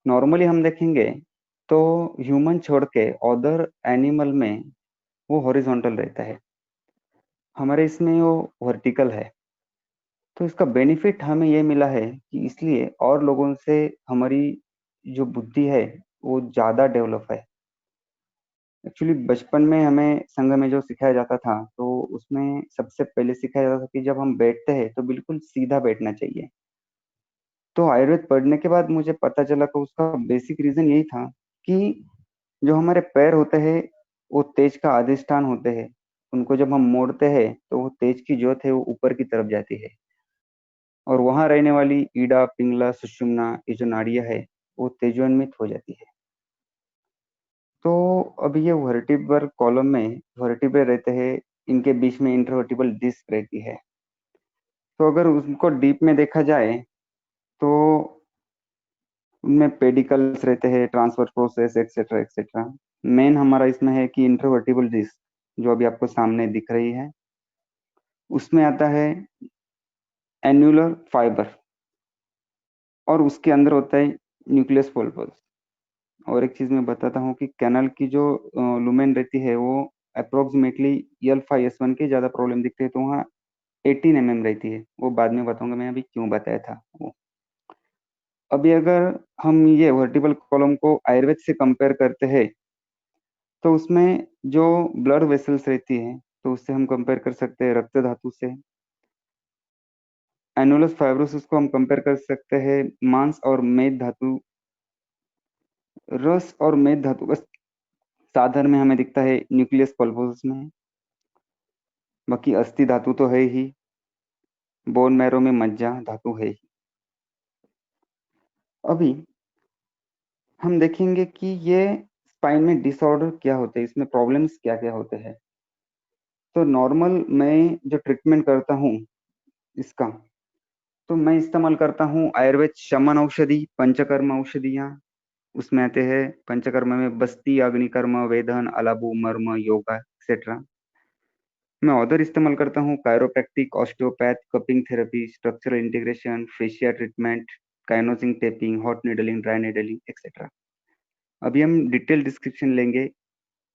Normally हम देखेंगे तो ह्यूमन छोड़ के अदर एनिमल में वो हॉरिजॉन्टल रहता है, हमारे इसमें वो वर्टिकल है। तो इसका बेनिफिट हमें ये मिला है कि इसलिए और लोगों से हमारी जो बुद्धि है वो ज्यादा डेवलप है। एक्चुअली बचपन में हमें संघ में जो सिखाया जाता था तो उसमें सबसे पहले सिखाया जाता था कि जब हम बैठते हैं तो बिल्कुल सीधा बैठना चाहिए। तो आयुर्वेद पढ़ने के बाद मुझे पता चला कि उसका बेसिक रीजन यही था कि जो हमारे पैर होते हैं वो तेज का अधिष्ठान होते हैं। उनको जब हम मोड़ते हैं तो वो तेज की ज्योत है वो ऊपर की तरफ जाती है, और वहां रहने वाली ईडा पिंगला सुषुम्ना ये जो नाड़ियां है वो तेजोन्मित हो जाती है। तो अब ये वर्टिब्रल कॉलम में वर्टिब्रे रहते हैं, इनके बीच में इंटरवर्टिबल डिस्क रहती है। तो अगर उनको डीप में देखा जाए तो उनमें पेडिकल्स रहते हैं, transfer process etcetera etcetera. Main हमारा इसमें है कि इंटरवर्टिबल डिस्क जो अभी आपको सामने दिख रही है उसमें आता है एन्युलर फाइबर, और उसके अंदर होता है न्यूक्लियस पल्पस। और एक चीज मैं बताता हूँ कि कैनल की जो लुमेन रहती है वो अप्रोक्सीमेटली L5S1 की ज्यादा प्रॉब्लम दिखती है, तो वहाँ 18 mm रहती है। वो बाद में बताऊंगा मैं अभी क्यों बताया था वो। अभी अगर हम ये वर्टिबल कॉलम को आयुर्वेद से कंपेयर करते हैं तो उसमें जो ब्लड वेसल्स रहती है तो उससे हम कंपेयर कर सकते हैं रक्त धातु से। एनुलस फाइब्रोसिस को हम कंपेयर कर सकते हैं मांस और मेद धातु, रस और मेद धातु का साधन में हमें दिखता है न्यूक्लियस पल्पोसस में। बाकी अस्थि धातु तो है ही, बोन मैरो में मज्जा धातु है ही। अभी हम देखेंगे कि ये स्पाइन में डिसऑर्डर क्या होते हैं, इसमें प्रॉब्लम्स क्या क्या होते हैं। तो नॉर्मल मैं जो ट्रीटमेंट करता हूँ इसका, तो मैं इस्तेमाल करता हूँ आयुर्वेद शमन औषधि पंचकर्म औषधियाँ। उसमें आते हैं पंचकर्म में बस्ती अग्निकर्म वेदन अलाबू मर्म योगा एक्सेट्रा। मैं उधर इस्तेमाल करता हूँ chiropractic osteopath cupping therapy structural integration fascia treatment kinesio taping hot needling dry needling etcetera. अभी हम डिटेल डिस्क्रिप्शन लेंगे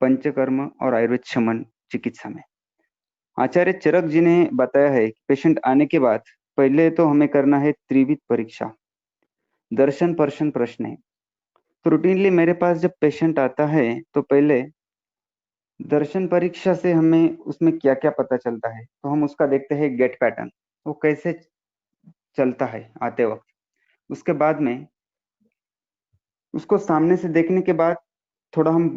पंचकर्म और आयुर्वेद शमन चिकित्सा में। आचार्य चरक जी ने बताया है कि पेशेंट आने के बाद पहले तो हमें करना है त्रिविध परीक्षा, दर्शन पर्शन प्रश्न है। तो रूटीनली मेरे पास जब पेशेंट आता है तो पहले दर्शन परीक्षा से हमें उसमें क्या क्या पता चलता है, तो हम उसका देखते हैं गेट पैटर्न, वो कैसे चलता है आते वक्त। उसके बाद में उसको सामने से देखने के बाद थोड़ा हम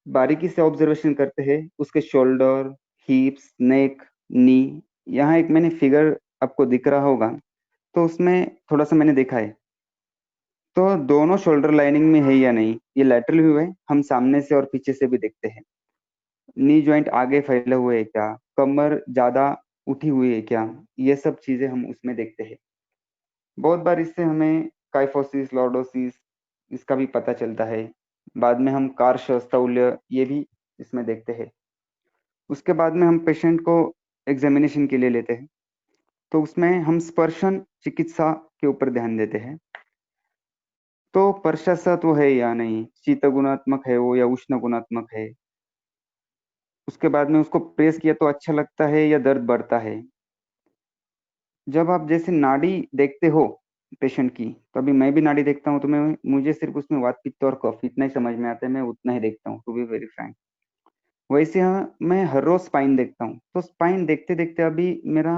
बारीकी से ऑब्जर्वेशन करते हैं उसके शोल्डर हिप्स नेक नी। यहाँ एक मैंने फिगर आपको दिख रहा होगा, तो उसमें थोड़ा सा मैंने देखा है। तो दोनों शोल्डर लाइनिंग में है या नहीं, ये लैटरल व्यू है, हम सामने से और पीछे से भी देखते हैं। नी जॉइंट आगे फैले हुए है क्या, कमर ज्यादा उठी हुई है क्या, ये सब चीजें हम उसमें देखते हैं। बहुत बार इससे हमें काइफोसिस लॉर्डोसिस इसका भी पता चलता है। बाद में हम कार्श स्थौल्य ये भी इसमें देखते हैं। उसके बाद में हम पेशेंट को एग्जामिनेशन के लिए लेते हैं, तो उसमें हम स्पर्शन चिकित्सा के ऊपर ध्यान देते हैं। तो परशासत्व है या नहीं, शीत गुणात्मक है वो या उष्ण गुणात्मक है। उसके बाद में उसको प्रेस किया तो अच्छा लगता है या दर्द बढ़ता है। जब आप जैसे नाड़ी देखते हो पेशेंट की, तो अभी मैं भी नाड़ी देखता हूँ, तो मैं मुझे सिर्फ उसमें वात पित्त और कफ इतना ही समझ में आता है, मैं उतना ही देखता हूँ टू बी वेरी फ्रैंक। वैसे हाँ मैं हर रोज स्पाइन देखता हूँ, तो स्पाइन देखते देखते अभी मेरा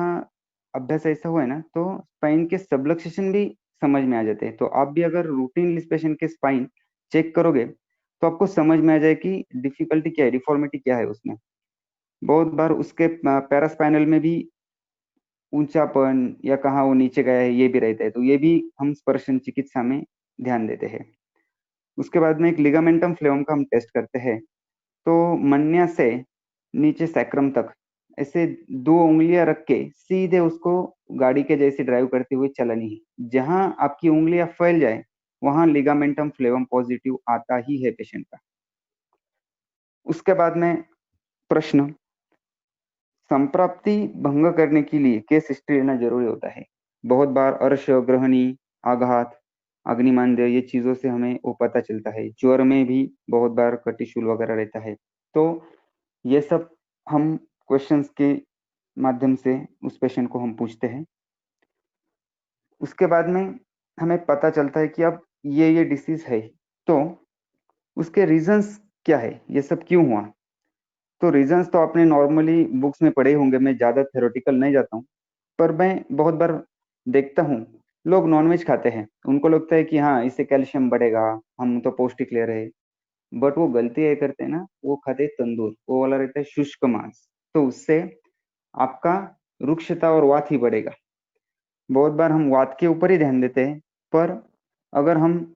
अभ्यास ऐसा हुआ है ना, तो स्पाइन के सबलक्सेशन भी समझ में आ जाते हैं। तो आप भी अगर रूटीन इस पेशेंट के स्पाइन चेक करोगे तो आपको समझ में आ जाए कि डिफिकल्टी क्या है, डिफॉर्मिटी क्या है उसमें। बहुत बार उसके पैरास्पाइनल में भी ऊंचापन या कहाँ वो नीचे गया है ये भी रहता है, तो ये भी हम स्पर्शन चिकित्सा में ध्यान देते हैं। उसके बाद में एक लिगामेंटम फ्लेवम का हम टेस्ट करते हैं। तो मन्या से नीचे सैक्रम तक ऐसे दो उंगलियां रख के सीधे उसको गाड़ी के जैसे ड्राइव करते हुए चलनी है। जहां आपकी उंगलियां फैल जाए वहां लिगामेंटम फ्लेवम पॉजिटिव आता ही है पेशेंट का। उसके बाद में प्रश्न, संप्राप्ति भंग करने के लिए केस हिस्ट्री लेना जरूरी होता है। बहुत बार अर्श ग्रहणी आघात अग्निमांद्य, ये चीजों से हमें वो पता चलता है। ज्वर में भी बहुत बार कटिशूल वगैरह रहता है। तो ये सब हम क्वेश्चंस के माध्यम से उस पेशेंट को हम पूछते हैं। उसके बाद में हमें पता चलता है कि अब ये डिसीज है, तो उसके रीजंस क्या है, ये सब क्यों हुआ। तो रीजंस तो आपने नॉर्मली बुक्स में पढ़े होंगे, मैं ज्यादा थ्योरेटिकल नहीं जाता हूँ। पर मैं बहुत बार देखता हूँ, लोग नॉनवेज खाते हैं, उनको लगता है कि हाँ इससे कैल्शियम बढ़ेगा, हम तो पौष्टिक ले रहे हैं। बट वो गलती ये करते हैं ना, वो खाते हैं तंदूर, वो वाला रहता है शुष्क मांस। तो उससे आपका रुक्षता और वात ही बढ़ेगा। बहुत बार हम वात के ऊपर ही ध्यान देते हैं, पर अगर हम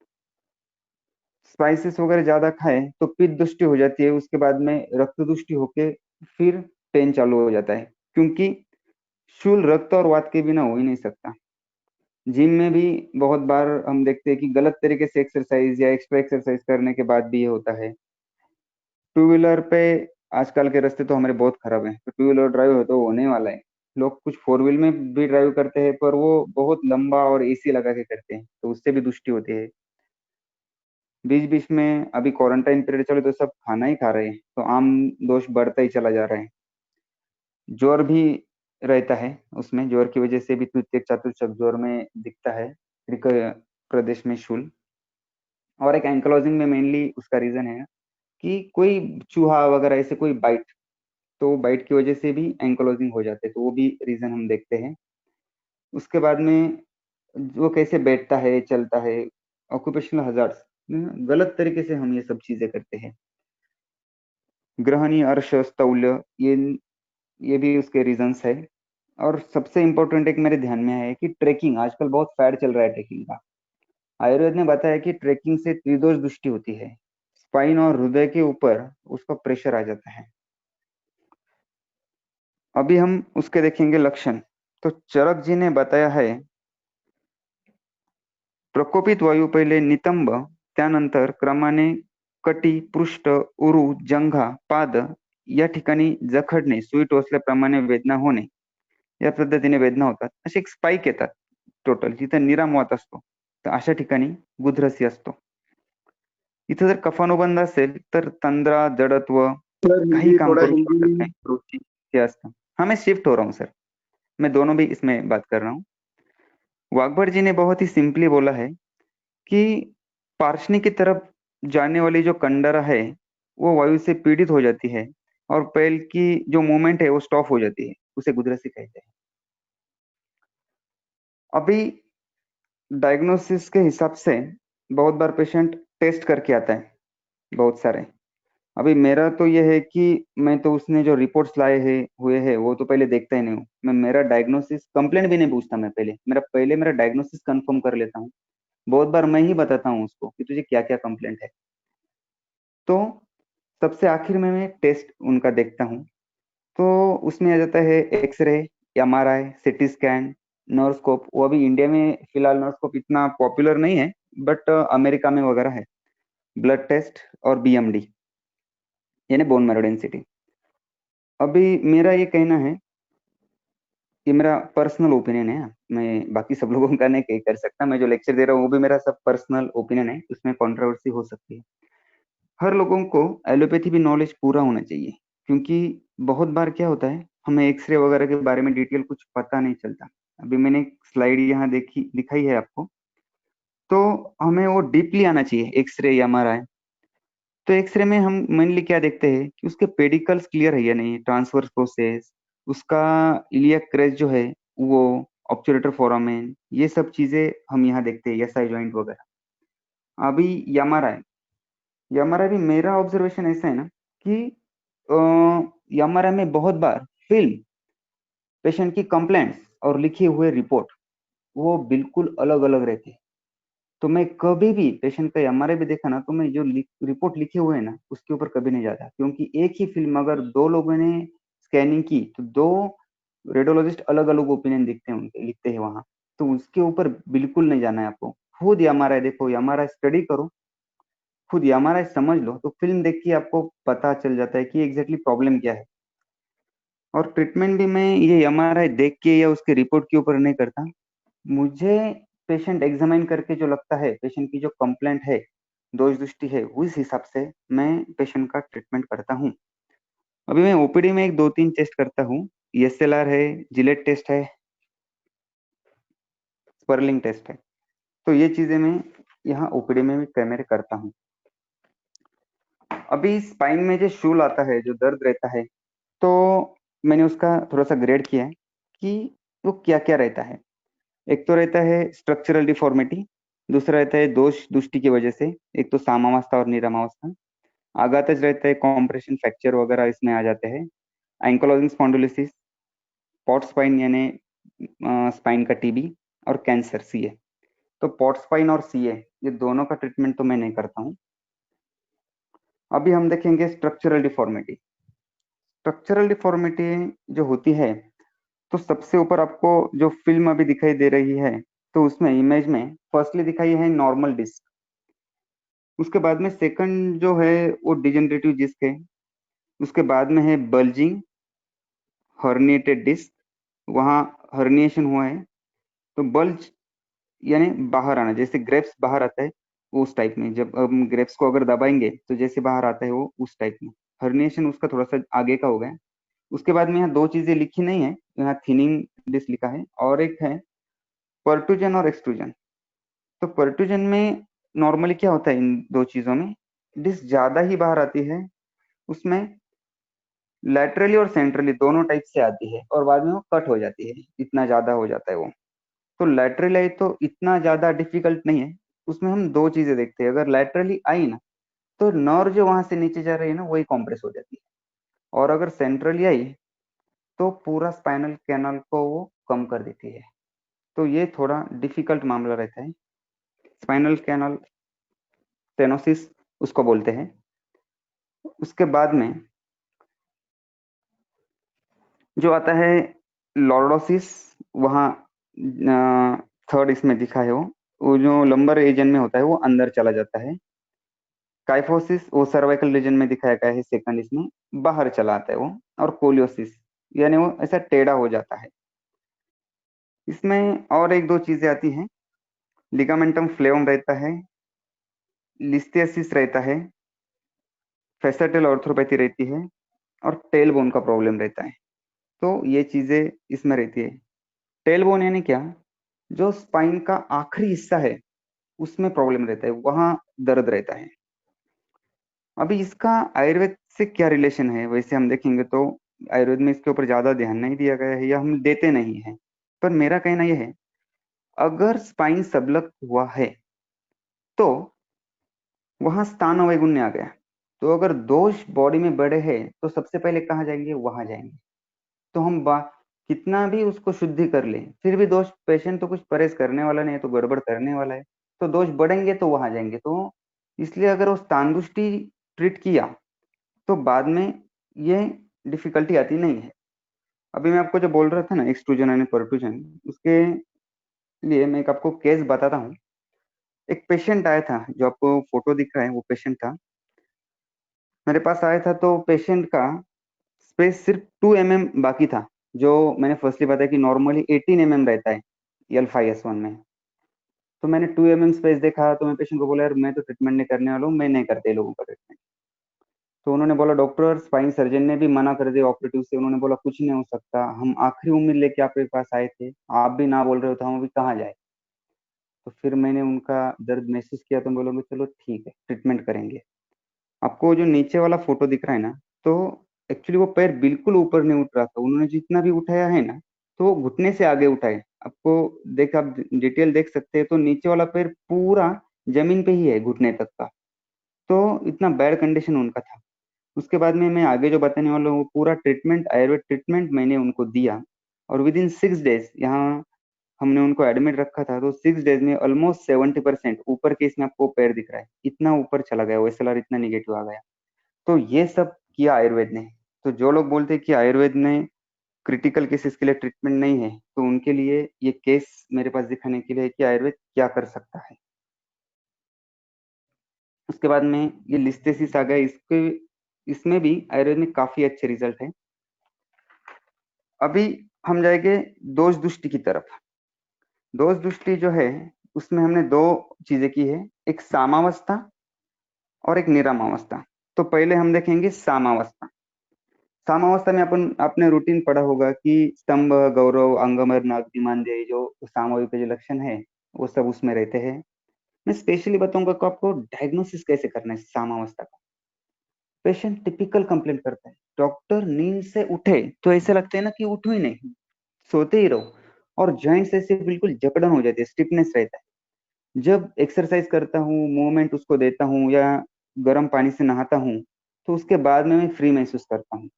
स्पाइसेस वगैरह ज्यादा खाएं तो पित्त दुष्टि हो जाती है, उसके बाद में रक्त दुष्टि होके फिर पेन चालू हो जाता है। क्योंकि शूल रक्त और वात के बिना हो ही नहीं सकता। जिम में भी बहुत बार हम देखते हैं कि गलत तरीके से एक्सरसाइज या एक्स्ट्रा एक्सरसाइज करने के बाद भी ये होता है। टू व्हीलर पे आजकल के रास्ते तो हमारे बहुत खराब हैं, तो टू व्हीलर ड्राइव हो तो होने वाला है। लोग कुछ फोर व्हील में भी ड्राइव करते हैं, पर वो बहुत लंबा और एसी लगा के करते हैं, तो उससे भी दुष्टि होती है। बीच बीच में अभी क्वारंटाइन पीरियड चले तो सब खाना ही खा रहे हैं, तो आम दोष बढ़ता ही चला जा रहा है। ज्वर भी रहता है, उसमें ज्वर की वजह से भी तृतीयक चतुर्थक ज्वर में दिखता है, प्रदेश में शूल। और एक एंकलोजिंग में मेनली उसका रीजन है कि कोई चूहा वगैरह ऐसे कोई बाइट, तो बाइट की वजह से भी एंकलोजिंग हो जाते हैं, तो वो भी रीजन हम देखते हैं। उसके बाद में वो कैसे बैठता है, चलता है, ऑक्यूपेशनल हजार्ड्स, गलत तरीके से हम ये सब चीजें करते हैं। ग्रहणी अर्श स्थौल्य, ये भी उसके रीजंस है। और सबसे इंपॉर्टेंट एक मेरे ध्यान में है कि ट्रेकिंग, आजकल बहुत फैड चल रहा है ट्रेकिंग का। आयुर्वेद ने बताया कि ट्रेकिंग से त्रिदोष दृष्टि होती है, स्पाइन और हृदय के ऊपर उसका प्रेशर आ जाता है। अभी हम उसके देखेंगे लक्षण। तो चरक जी ने बताया है, प्रकोपित वायू पहिले नितंब, त्यानंतर क्रमाने कटी, पृष्ठ, उरू, जंघा, पाद या ठिकाणी जखडणे, सुई टोचल्याप्रमाणे वेदना होणे, या पद्धतीने वेदना होतात, असे एक स्पाइक येतात टोटल जिथे निरामवात असतो, तर अशा ठिकाणी गुदरसी असतो। इथं जर कफानुबंध असेल तर तंद्रा, जडत्व, सर काही हिंदी काम थोड़ा करू शकत हिंदी। नाही, रुचि हे असतं। हाँ, मैं शिफ्ट हो रहा हूँ सर, मैं दोनों भी इसमें बात कर रहा हूँ। वाघभट जी ने बहुत ही सिंपली बोला है कि पार्शनी की तरफ जाने वाली जो कंडरा है वो वायु से पीड़ित हो जाती है, और पैल की जो मूवमेंट है वो स्टॉप हो जाती है, उसे गुदरसी कहते हैं। अभी डायग्नोसिस के हिसाब से बहुत बार पेशेंट टेस्ट करके आता है, बहुत सारे। अभी मेरा तो ये है कि मैं तो उसने जो रिपोर्ट्स लाए हैं हुए हैं वो तो पहले देखता ही नहीं हूँ। मैं मेरा डायग्नोसिस, कंप्लेंट भी नहीं पूछता, मैं पहले मेरा डायग्नोसिस कंफर्म कर लेता हूँ। बहुत बार मैं ही बताता हूँ उसको कि तुझे क्या क्या कंप्लेंट है। तो सबसे आखिर में मैं टेस्ट उनका देखता हूँ। तो उसमें आ जाता है एक्सरे, एमआरआई, सिटी स्कैन, नर्वस्कोप। वो अभी इंडिया में फिलहाल नर्वस्कोप इतना पॉपुलर नहीं है, बट अमेरिका में वगैरह है। ब्लड टेस्ट और बीएमडी, यानी बोन मैरो डेंसिटी। अभी मेरा ये कहना है, ये मेरा पर्सनल ओपिनियन है, मैं बाकी सब लोगों का नहीं कह कर सकता। मैं जो लेक्चर दे रहा हूँ वो भी मेरा सब पर्सनल ओपिनियन है, उसमें कंट्रोवर्सी हो सकती है। हर लोगों को एलोपैथी भी नॉलेज पूरा होना चाहिए, क्योंकि बहुत बार क्या होता है, हमें एक्सरे वगैरह के बारे में डिटेल कुछ पता नहीं चलता। अभी मैंने एक स्लाइड यहाँ देखी दिखाई है आपको, तो हमें वो डीपली आना चाहिए एक्सरे या एमआरआई। तो एक्सरे में हम मेनली क्या देखते हैं कि उसके पेडिकल्स क्लियर है या नहीं, ट्रांसवर्स प्रोसेस, उसका इलियक क्रेस्ट जो है वो, ऑब्चुरेटर फोरामेन, ये सब चीजें हम यहाँ देखते हैं, एसआई जॉइंट वगैरह। अभी एमआरआई भी मेरा ऑब्जर्वेशन ऐसा है ना कि एमआरआई में बहुत बार फिल्म, पेशेंट की कंप्लेंट्स और लिखे हुए रिपोर्ट वो बिल्कुल अलग अलग रहते हैं। तो मैं कभी भी पेशेंट का एमआरआई भी देखा ना, तो मैं जो रिपोर्ट लिखे हुए हैं ना उसके ऊपर कभी नहीं जाता, क्योंकि एक ही फिल्म अगर दो लोगों ने स्कैनिंग की तो दो रेडियोलॉजिस्ट अलग अलग ओपिनियन दिखते हैं, उनके लिखते हैं वहां। तो उसके ऊपर बिल्कुल नहीं जाना है आपको। खुद एमआरआई देखो, एमआरआई स्टडी करो, खुद एमआरआई समझ लो, तो फिल्म देख के आपको पता चल जाता है कि एग्जैक्टली प्रॉब्लम क्या है। और ट्रीटमेंट भी मैं ये एमआरआई देख के या उसके रिपोर्ट के ऊपर नहीं करता। मुझे पेशेंट एग्जामिन करके जो लगता है, पेशेंट की जो कंप्लेंट है, दोष दृष्टि है, उस हिसाब से मैं पेशेंट का ट्रीटमेंट करता हूँ। अभी मैं ओपीडी में एक दो तीन टेस्ट करता हूँ। एसएलआर है, जिलेट टेस्ट है, स्पर्लिंग टेस्ट है। तो ये चीजें मैं यहाँ ओपीडी में भी कैमरे करता हूँ। अभी स्पाइन में जो शूल आता है, जो दर्द रहता है, तो मैंने उसका थोड़ा सा ग्रेड किया है कि वो क्या क्या रहता है। एक तो रहता है स्ट्रक्चरल डिफॉर्मिटी, दूसरा रहता है दोष दृष्टि की वजह से, एक तो सामावस्था और निरामावस्था। आघातज रहता है कॉम्प्रेशन फ्रैक्चर वगैरह इसमें आ जाते हैं। एंकोलॉजिंग स्पॉन्डिलोसिस, पॉट स्पाइन यानी स्पाइन का टीबी, और कैंसर सीए। तो पॉट स्पाइन और सीए ये दोनों का ट्रीटमेंट तो मैं नहीं करता हूँ। अभी हम देखेंगे स्ट्रक्चरल डिफॉर्मिटी। स्ट्रक्चरल डिफॉर्मिटी जो होती है, तो सबसे ऊपर आपको जो फिल्म अभी दिखाई दे रही है, तो उसमें इमेज में फर्स्टली दिखाई है नॉर्मल डिस्क। उसके बाद में सेकंड जो है वो डिजेनरेटिव डिस्क है। उसके बाद में है बल्जिंग हर्निएटेड डिस्क, वहाँ हर्निएशन हुआ है। तो बल्ज यानी बाहर आना, जैसे ग्रेप्स बाहर आता है वो उस टाइप में, जब हम ग्रेप्स को अगर दबाएंगे तो जैसे बाहर आता है वो उस टाइप में। हर्निएशन उसका थोड़ा सा आगे का हो गया। उसके बाद में यहाँ दो चीजें लिखी नहीं है, यहाँ थिनिंग डिस्क लिखा है, और एक है पर्टूजन और एक्सट्रूजन। तो पर्टूजन में नॉर्मली क्या होता है, इन दो चीजों में डिस्क ज्यादा ही बाहर आती है, उसमें लैटरली और सेंट्रली दोनों टाइप से आती है, और बाद में वो कट हो जाती है, इतना ज्यादा हो जाता है वो। तो लैटरली आई तो इतना ज्यादा डिफिकल्ट नहीं है। उसमें हम दो चीजें देखते हैं, अगर लैटरली आई ना, तो नर्व जो वहां से नीचे जा रही है ना, वही कॉम्प्रेस हो जाती है। और अगर सेंट्रली आई तो पूरा स्पाइनल कैनाल को वो कम कर देती है। तो ये थोड़ा डिफिकल्ट मामला रहता है। स्पाइनल कैनाल स्टेनोसिस उसको बोलते हैं। उसके बाद में जो आता है लॉर्डोसिस, वहाँ थर्ड इसमें दिखा है वो जो लंबर रीजन में होता है वो अंदर चला जाता है। काइफोसिस वो सर्वाइकल रीजन में दिखाया गया है, सेकंड इसमें बाहर चला आता है वो। और कोलियोसिस यानी वो ऐसा टेढ़ा हो जाता है। इसमें और एक दो चीजें आती हैं, लिगामेंटम फ्लेवम रहता है, लिस्टियसिस रहता है, फेसटेल ऑर्थोपैथी रहती है, और टेल बोन का प्रॉब्लम रहता है। तो ये चीजें इसमें रहती है। टेल बोन यानी क्या, जो स्पाइन का आखिरी हिस्सा है उसमें प्रॉब्लम रहता है, वहां दर्द रहता है। अभी इसका आयुर्वेद से क्या रिलेशन है, वैसे हम देखेंगे तो आयुर्वेद में इसके ऊपर ज्यादा ध्यान नहीं दिया गया है, या हम देते नहीं है। पर मेरा कहना यह है, अगर स्पाइन सबलक हुआ है तो वहां स्थान वैगुण्य आ गया। तो अगर दोष बॉडी में बड़े हैं तो सबसे पहले कहाँ जाएंगे, वहां जाएंगे। तो हम कितना भी उसको शुद्धि कर ले, फिर भी दोष, पेशेंट तो कुछ परहेज करने वाला नहीं है, तो गड़बड़ करने वाला है। तो दोष बढ़ेंगे तो वहां जाएंगे। तो इसलिए अगर वो स्थान दृष्टि ट्रीट किया तो बाद में ये डिफिकल्टी आती नहीं है। अभी मैं आपको जो बोल रहा था ना एक्सट्रूजन यानी परटूजन, उसके लिए मैं एक आपको केस बताता हूँ। एक पेशेंट आया था, जो आपको फोटो दिख रहा है वो पेशेंट था, मेरे पास आया था। तो पेशेंट का स्पेस सिर्फ 2 mm बाकी था। जो मैंने फर्स्टली बताया कि नॉर्मली 18 mm रहता है L5S1 में। तो मैंने 2 mm स्पेस देखा, तो मैं पेशेंट को बोला, यार मैं तो ट्रीटमेंट नहीं करने वाला हूँ, मैं नहीं करते लोगों का ट्रीटमेंट। तो उन्होंने बोला, डॉक्टर स्पाइन सर्जन ने भी मना कर दिया ऑपरेटिव से, उन्होंने बोला कुछ नहीं हो सकता, हम आखिरी उम्मीद लेके आपके पास आए थे, आप भी ना बोल रहे हो तो हम अभी कहाँ जाए। तो फिर मैंने उनका दर्द महसूस किया, तो बोलोगे चलो ठीक है ट्रीटमेंट करेंगे। आपको जो नीचे वाला फोटो दिख रहा है ना, तो एक्चुअली वो पैर बिल्कुल ऊपर नहीं उठ रहा था, उन्होंने जितना भी उठाया है ना, तो वो घुटने से आगे उठाए। आपको देख, आप डिटेल देख सकते हैं, तो नीचे वाला पैर पूरा जमीन पे ही है घुटने तक का। तो इतना बैड कंडीशन उनका था। उसके बाद में मैं आगे जो बताने वाला हूँ, वो पूरा ट्रीटमेंट, आयुर्वेद ट्रीटमेंट मैंने उनको दिया। और विद इन 6 डेज यहाँ हमने उनको एडमिट रखा था। तो 6 डेज में ऑलमोस्ट 70% ऊपर के, इसमें आपको पैर दिख रहा है, इतना ऊपर चला गया, ओएसएलआर इतना निगेटिव आ गया। तो ये सब किया आयुर्वेद ने। तो जो लोग बोलते हैं कि आयुर्वेद ने क्रिटिकल केसेस के लिए ट्रीटमेंट नहीं है, तो उनके लिए ये केस मेरे पास दिखाने के लिए है कि आयुर्वेद क्या कर सकता है। उसके बाद में ये लिस्टेसिस आ गया, इसके इसमें भी आयुर्वेद में काफी अच्छे रिजल्ट है। अभी हम जाएंगे दोष दृष्टि की तरफ। दोष दृष्टि जो है, उसमें हमने दो चीजें की है, एक सामावस्था और एक निरामावस्था। तो पहले हम देखेंगे सामावस्था। सामावस्था में अपन आपने रूटीन पढ़ा होगा कि स्तंभ, गौरव, अंगमर, नागदिमांद्य, जो सामूहिक के जो लक्षण है वो सब उसमें रहते हैं। मैं स्पेशली बताऊंगा कि आपको डायग्नोसिस कैसे करना है सामावस्था का। पेशेंट टिपिकल कंप्लेंट करता है, डॉक्टर नींद से उठे तो ऐसे लगता है ना कि उठो ही नहीं, सोते ही रहो, और जॉइंट्स ऐसे बिल्कुल जकड़न हो जाती है, स्टिफनेस रहता है। जब एक्सरसाइज करता हूँ, मूवमेंट उसको देता हूँ, या गर्म पानी से नहाता हूँ, तो उसके बाद में मैं फ्री महसूस करता हूँ।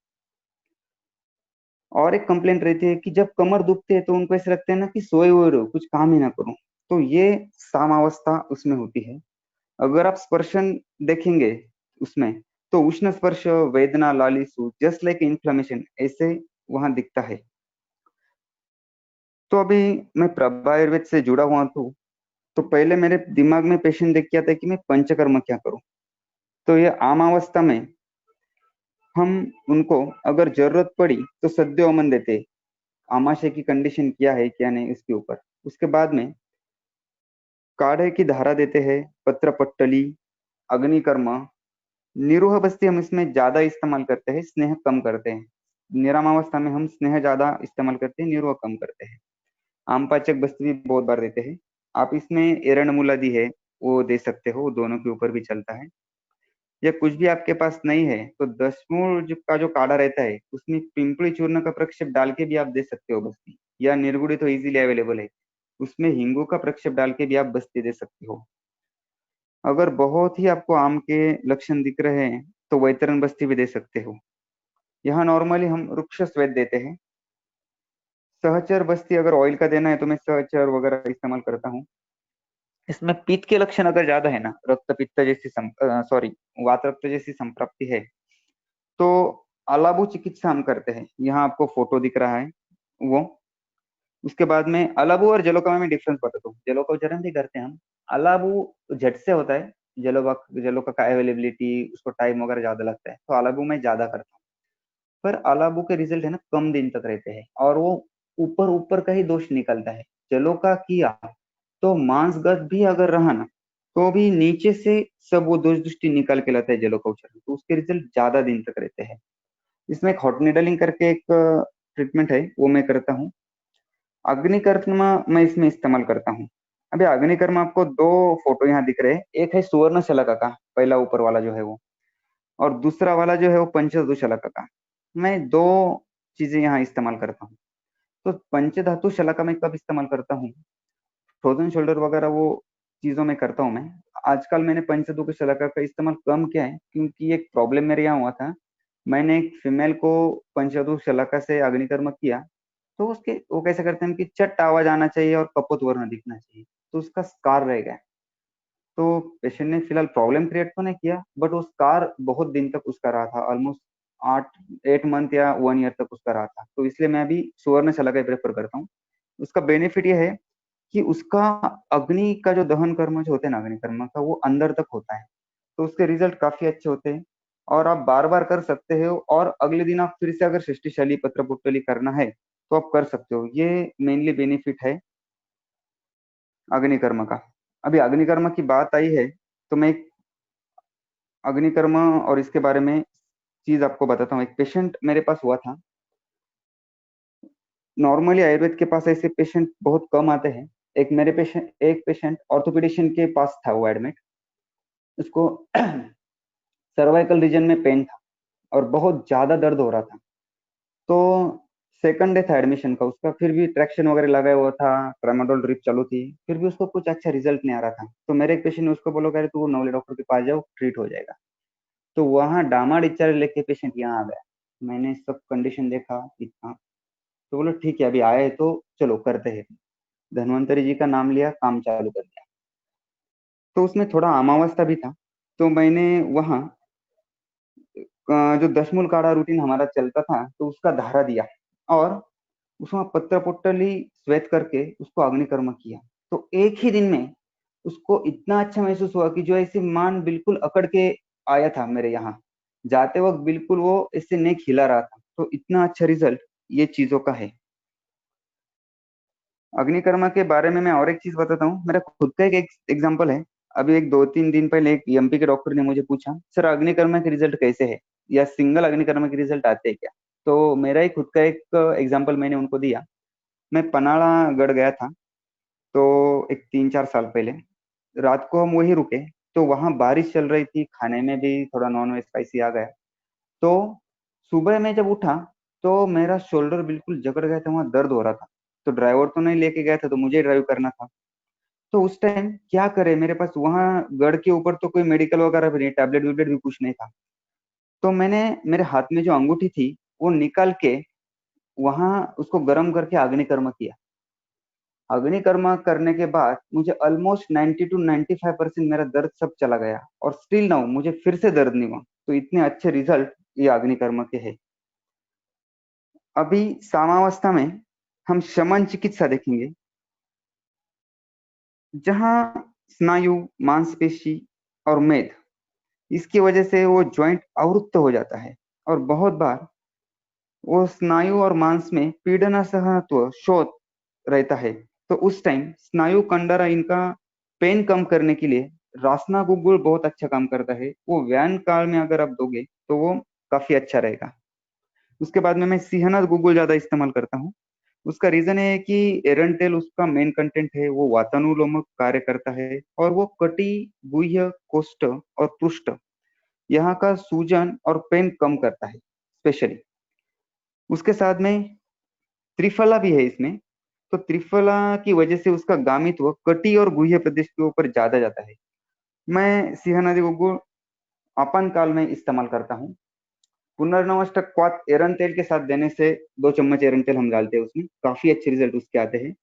और एक कंप्लेंट रहती है कि जब कमर दुखती है तो उनको ऐसे लगता है ना कि सोए हुए रहो, कुछ काम ही ना करो। तो ये सामावस्था उसमें होती है। अगर आप स्पर्शन देखेंगे उसमें, तो उष्ण स्पर्श, वेदना, लालिसु, जस्ट लाइक इन्फ्लेमेशन, ऐसे वहां दिखता है। तो अभी मैं प्रभा आयुर्वेद से जुड़ा हुआ तो पहले मेरे दिमाग में पेशेंट देख के आता है कि मैं पंचकर्म क्या करूं। तो ये आम अवस्था में हम उनको अगर जरूरत पड़ी तो सद्य ओमन देते हैं। आमाशय की कंडीशन क्या है क्या नहीं उसके ऊपर। उसके बाद में काढ़े की धारा देते हैं, पत्र पट्टली, अग्निकर्म, निरूह बस्ती हम इसमें ज्यादा इस्तेमाल करते हैं, स्नेह कम करते हैं। निरामावस्था में हम स्नेह ज्यादा इस्तेमाल करते हैं, निरूह कम करते हैं। आम पाचक बस्ती भी बहुत बार देते हैं। आप इसमें एरण मूलादि है वो दे सकते हो, दोनों के ऊपर भी चलता है। या कुछ भी आपके पास नहीं है तो दशमूल का जो काढ़ा रहता है उसमें पिंपली चूर्ण का प्रक्षेप डाल के भी आप दे सकते हो बस्ती, या निर्गुड़ी तो इजीली अवेलेबल है, उसमें हिंगू का प्रक्षेप डाल के भी आप बस्ती दे सकते हो। अगर बहुत ही आपको आम के लक्षण दिख रहे हैं तो वैतरण बस्ती भी दे सकते हो। यहाँ नॉर्मली हम वृक्ष स्वेद देते हैं। सहचर बस्ती अगर ऑयल का देना है तो मैं सहचर वगैरह इस्तेमाल करता हूँ। इसमें पित्त के लक्षण अगर ज्यादा है ना, रक्त पित्त जैसी सॉरी, वात रक्त जैसी संप्राप्ति है, तो अलाबु चिकित्सा हम करते हैं। यहाँ आपको फोटो दिख रहा है वो। उसके बाद में अलाबु और जलोका में डिफरेंस बताता हूँ। जलोका उच्चारण भी करते हैं हम, अलाबु झट से होता है। जलोका, जलोका का अवेलेबिलिटी, उसको टाइम वगैरह ज्यादा लगता है, तो अलाबु में ज्यादा करता हूँ। पर अलाबु के रिजल्ट है ना कम दिन तक रहते हैं, और वो ऊपर ऊपर का ही दोष निकलता है। जलोका किया तो मांसगत भी अगर रहा ना, तो भी नीचे से सब वो दोष दृष्टि निकाल के लाता है जलोका उच्चारण, तो उसके रिजल्ट ज्यादा दिन तक रहते हैं। इसमें एक हॉट निडलिंग करके एक ट्रीटमेंट है, वो मैं करता हूँ। अग्निकर्म मैं इसमें इस्तेमाल करता हूँ। अभी अग्निकर्म आपको दो फोटो यहाँ दिख रहे हैं, एक है सुवर्ण शलाका का, पहला ऊपर वाला जो है वो, और दूसरा वाला जो है वो पंचधातु शलाका का। मैं दो चीजें यहाँ इस्तेमाल करता हूँ। तो पंचधातु शलाका मैं कब इस्तेमाल करता हूँ, फ्रोजन शोल्डर वगैरह वो चीजों में करता हूँ मैं। आजकल मैंने पंचधातु शलाका का इस्तेमाल कम किया है, क्योंकि एक प्रॉब्लम मेरे यहाँ हुआ था। मैंने एक फीमेल को पंचधातु शलाका से अग्निकर्म किया, तो उसके वो कैसे करते हैं कि चट आवाज आना चाहिए और कपोत वर्ण दिखना चाहिए, तो उसका स्कार रह गया। तो पेशेंट ने फिलहाल प्रॉब्लम क्रिएट तो नहीं किया, बट वो स्कार बहुत दिन तक उसका रहा था, ऑलमोस्ट 8 8 मंथ या 1 ईयर तक उसका रहा था। तो इसलिए मैं अभी सुवर्ण शलाका प्रेफर करता हूँ। उसका बेनिफिट ये है कि उसका अग्नि का जो दहन कर्म जो होते हैं ना, अग्नि कर्म का, वो अंदर तक होता है। तो उसके रिजल्ट काफी अच्छे होते हैं, और आप बार बार कर सकते हो। और अगले दिन आप फिर से अगर सृष्टिशाली पत्र पुटली करना है तो आप कर सकते हो। ये मेनली बेनिफिट है अग्निकर्म का। अभी अग्निकर्म की बात आई है तो मैं एक अग्निकर्म और इसके बारे में चीज आपको बताता हूँ। एक पेशेंट मेरे पास हुआ था। नॉर्मली आयुर्वेद के पास ऐसे पेशेंट बहुत कम आते हैं। एक पेशेंट ऑर्थोपेडिशियन के पास था, वो एडमिट। उसको सर्वाइकल रीजन में पेन था और बहुत ज्यादा दर्द हो रहा था। तो सेकंड डे था एडमिशन का उसका, फिर भी ट्रैक्शन वगैरह लगाया हुआ था, ट्रामाडोल ड्रिप चालू थी, फिर भी उसको कुछ अच्छा रिजल्ट नहीं आ रहा था। तो मेरे एक पेशेंट ने उसको बोला, कह रहे तू नवले डॉक्टर के पास जाओ, ट्रीट हो जाएगा। तो वहाँ डामा डिस्चार्ज लेके पेशेंट यहाँ आ गया। मैंने सब कंडीशन देखा इतना, तो बोला ठीक है अभी आए हैं तो चलो करते हैं। धन्वंतरी जी का नाम लिया, काम चालू कर दिया। तो उसमें थोड़ा अमावस्या भी था। तो मैंने वहाँ जो दशमूल काढ़ा रूटीन हमारा चलता था तो उसका धारा दिया, और उसमें पत्र पुट्टली श्वेत करके उसको अग्निकर्म किया। तो एक ही दिन में उसको इतना अच्छा महसूस हुआ कि जो ऐसे मान बिल्कुल अकड़ के आया था मेरे यहाँ, जाते वक्त बिल्कुल वो इससे नेक हिला रहा था। तो इतना अच्छा रिजल्ट ये चीजों का है। अग्निकर्मा के बारे में मैं और एक चीज बताता हूँ। मेरा खुद का एक एग्जांपल है। अभी एक 2-3 दिन पहले एक एमपी के डॉक्टर ने मुझे पूछा, सर अग्निकर्मा के रिजल्ट कैसे है, या सिंगल अग्निकर्मा के रिजल्ट आते हैं क्या? तो मेरा ही खुद का एक एग्जांपल मैंने उनको दिया। मैं पनाड़ा गढ़ गया था, तो एक 3-4 साल पहले रात को हम वहीं रुके। तो वहां बारिश चल रही थी, खाने में भी थोड़ा नॉन वेज स्पाइसी आ गया। तो सुबह में जब उठा तो मेरा शोल्डर बिल्कुल जकड़ गया था, वहां दर्द हो रहा था। तो ड्राइवर तो नहीं लेके गया था, तो मुझे ड्राइव करना था। तो उस टाइम क्या करे, मेरे पास वहां गढ़ के ऊपर तो कोई मेडिकल वगैरह भी नहीं, टैबलेट वैबलेट भी कुछ नहीं था। तो मैंने मेरे हाथ में जो अंगूठी थी वो निकाल के वहां उसको गर्म करके अग्निकर्मा किया। अग्निकर्मा करने के बाद मुझे ऑलमोस्ट 90 to 95% मेरा दर्द सब चला गया, और स्टिल नाउ मुझे फिर से दर्द नहीं हुआ। तो इतने अच्छे रिजल्ट ये अग्निकर्मा के हैं। अभी सामावस्था में हम शमन चिकित्सा देखेंगे, जहां स्नायु, मांसपेशी और मेद, इसकी वजह से वो जॉइंट अवरुद्ध हो जाता है। और बहुत बार वो स्नायु और मांस में पीड़न असहनत्व शोथ रहता है। तो उस टाइम स्नायु कंडरा इनका पेन कम करने के लिए रासना गुग्गुल बहुत अच्छा काम करता है। वो व्यायाम काल में अगर आप दोगे तो वो काफी अच्छा रहेगा। उसके बाद में मैं सिहना गुग्गुल ज्यादा इस्तेमाल करता हूँ। उसका रीजन है कि एरंटेल उसका मेन कंटेंट है, वो वातानुलोमक कार्य करता है, और वो कटी, गुह्य, कोष्ठ और पृष्ठ, यहाँ का सूजन और पेन कम करता है स्पेशली। उसके साथ में त्रिफला भी है इसमें। तो त्रिफला की वजह से उसका गामित्व कटी और गुह्य प्रदेश के ऊपर ज्यादा जाता है। मैं सिंहनादी गुग्गुल आपान काल में इस्तेमाल करता हूँ। पुनर्नवष्टक क्वाथ एरन तेल के साथ देने से, 2 चम्मच एरन तेल हम डालते हैं उसमें, काफी अच्छे रिजल्ट उसके आते हैं।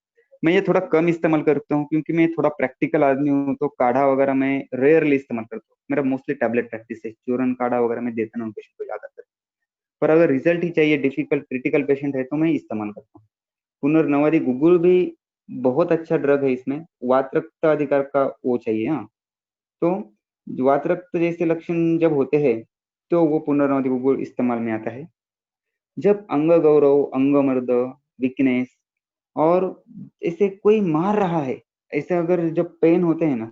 मैं ये थोड़ा कम इस्तेमाल करता हूँ क्योंकि मैं थोड़ा प्रैक्टिकल आदमी हूँ, तो काढ़ा वगैरह मैं रेयरली इस्तेमाल करता हूँ। मेरा मोस्टली टैबलेट प्रैक्टिस है, चूरन काढ़ा वगैरह मैं देता हूँ पेशेंट को ज्यादातर। पर अगर रिजल्ट ही चाहिए, डिफिकल्ट क्रिटिकल पेशेंट है, तो मैं इस्तेमाल करता हूँ। पुनर्नवादी गुगुल भी बहुत अच्छा ड्रग है। इसमें वात रक्त अधिकार का वो चाहिए। हाँ, तो वात रक्त जैसे लक्षण जब होते हैं तो वो पुनर्नवादी गुगुल इस्तेमाल में आता है। जब अंग गौरव, अंग मर्द, वीकनेस, और ऐसे कोई मार रहा है, ऐसे अगर जब पेन होते हैं ना,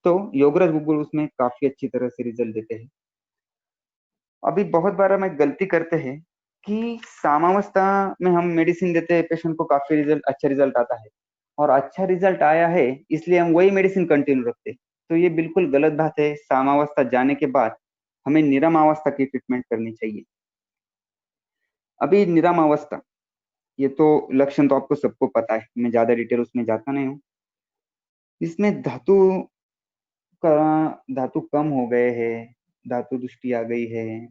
तो योगराज गुगुल उसमें काफी अच्छी तरह से रिजल्ट देते हैं। अभी बहुत बार हम एक गलती करते हैं कि सामावस्था में हम मेडिसिन देते हैं पेशेंट को, काफी रिजल्ट, अच्छा रिजल्ट आता है, और अच्छा रिजल्ट आया है इसलिए हम वही मेडिसिन कंटिन्यू रखते हैं। तो ये बिल्कुल गलत बात है। सामावस्था जाने के बाद हमें निरम अवस्था की ट्रीटमेंट करनी चाहिए। अभी निरम अवस्था, ये तो लक्षण तो आपको सबको पता है, मैं ज्यादा डिटेल उसमें जाता नहीं हूँ। इसमें का धातु कम हो गए हैं, धातु दृष्टि आ गई है,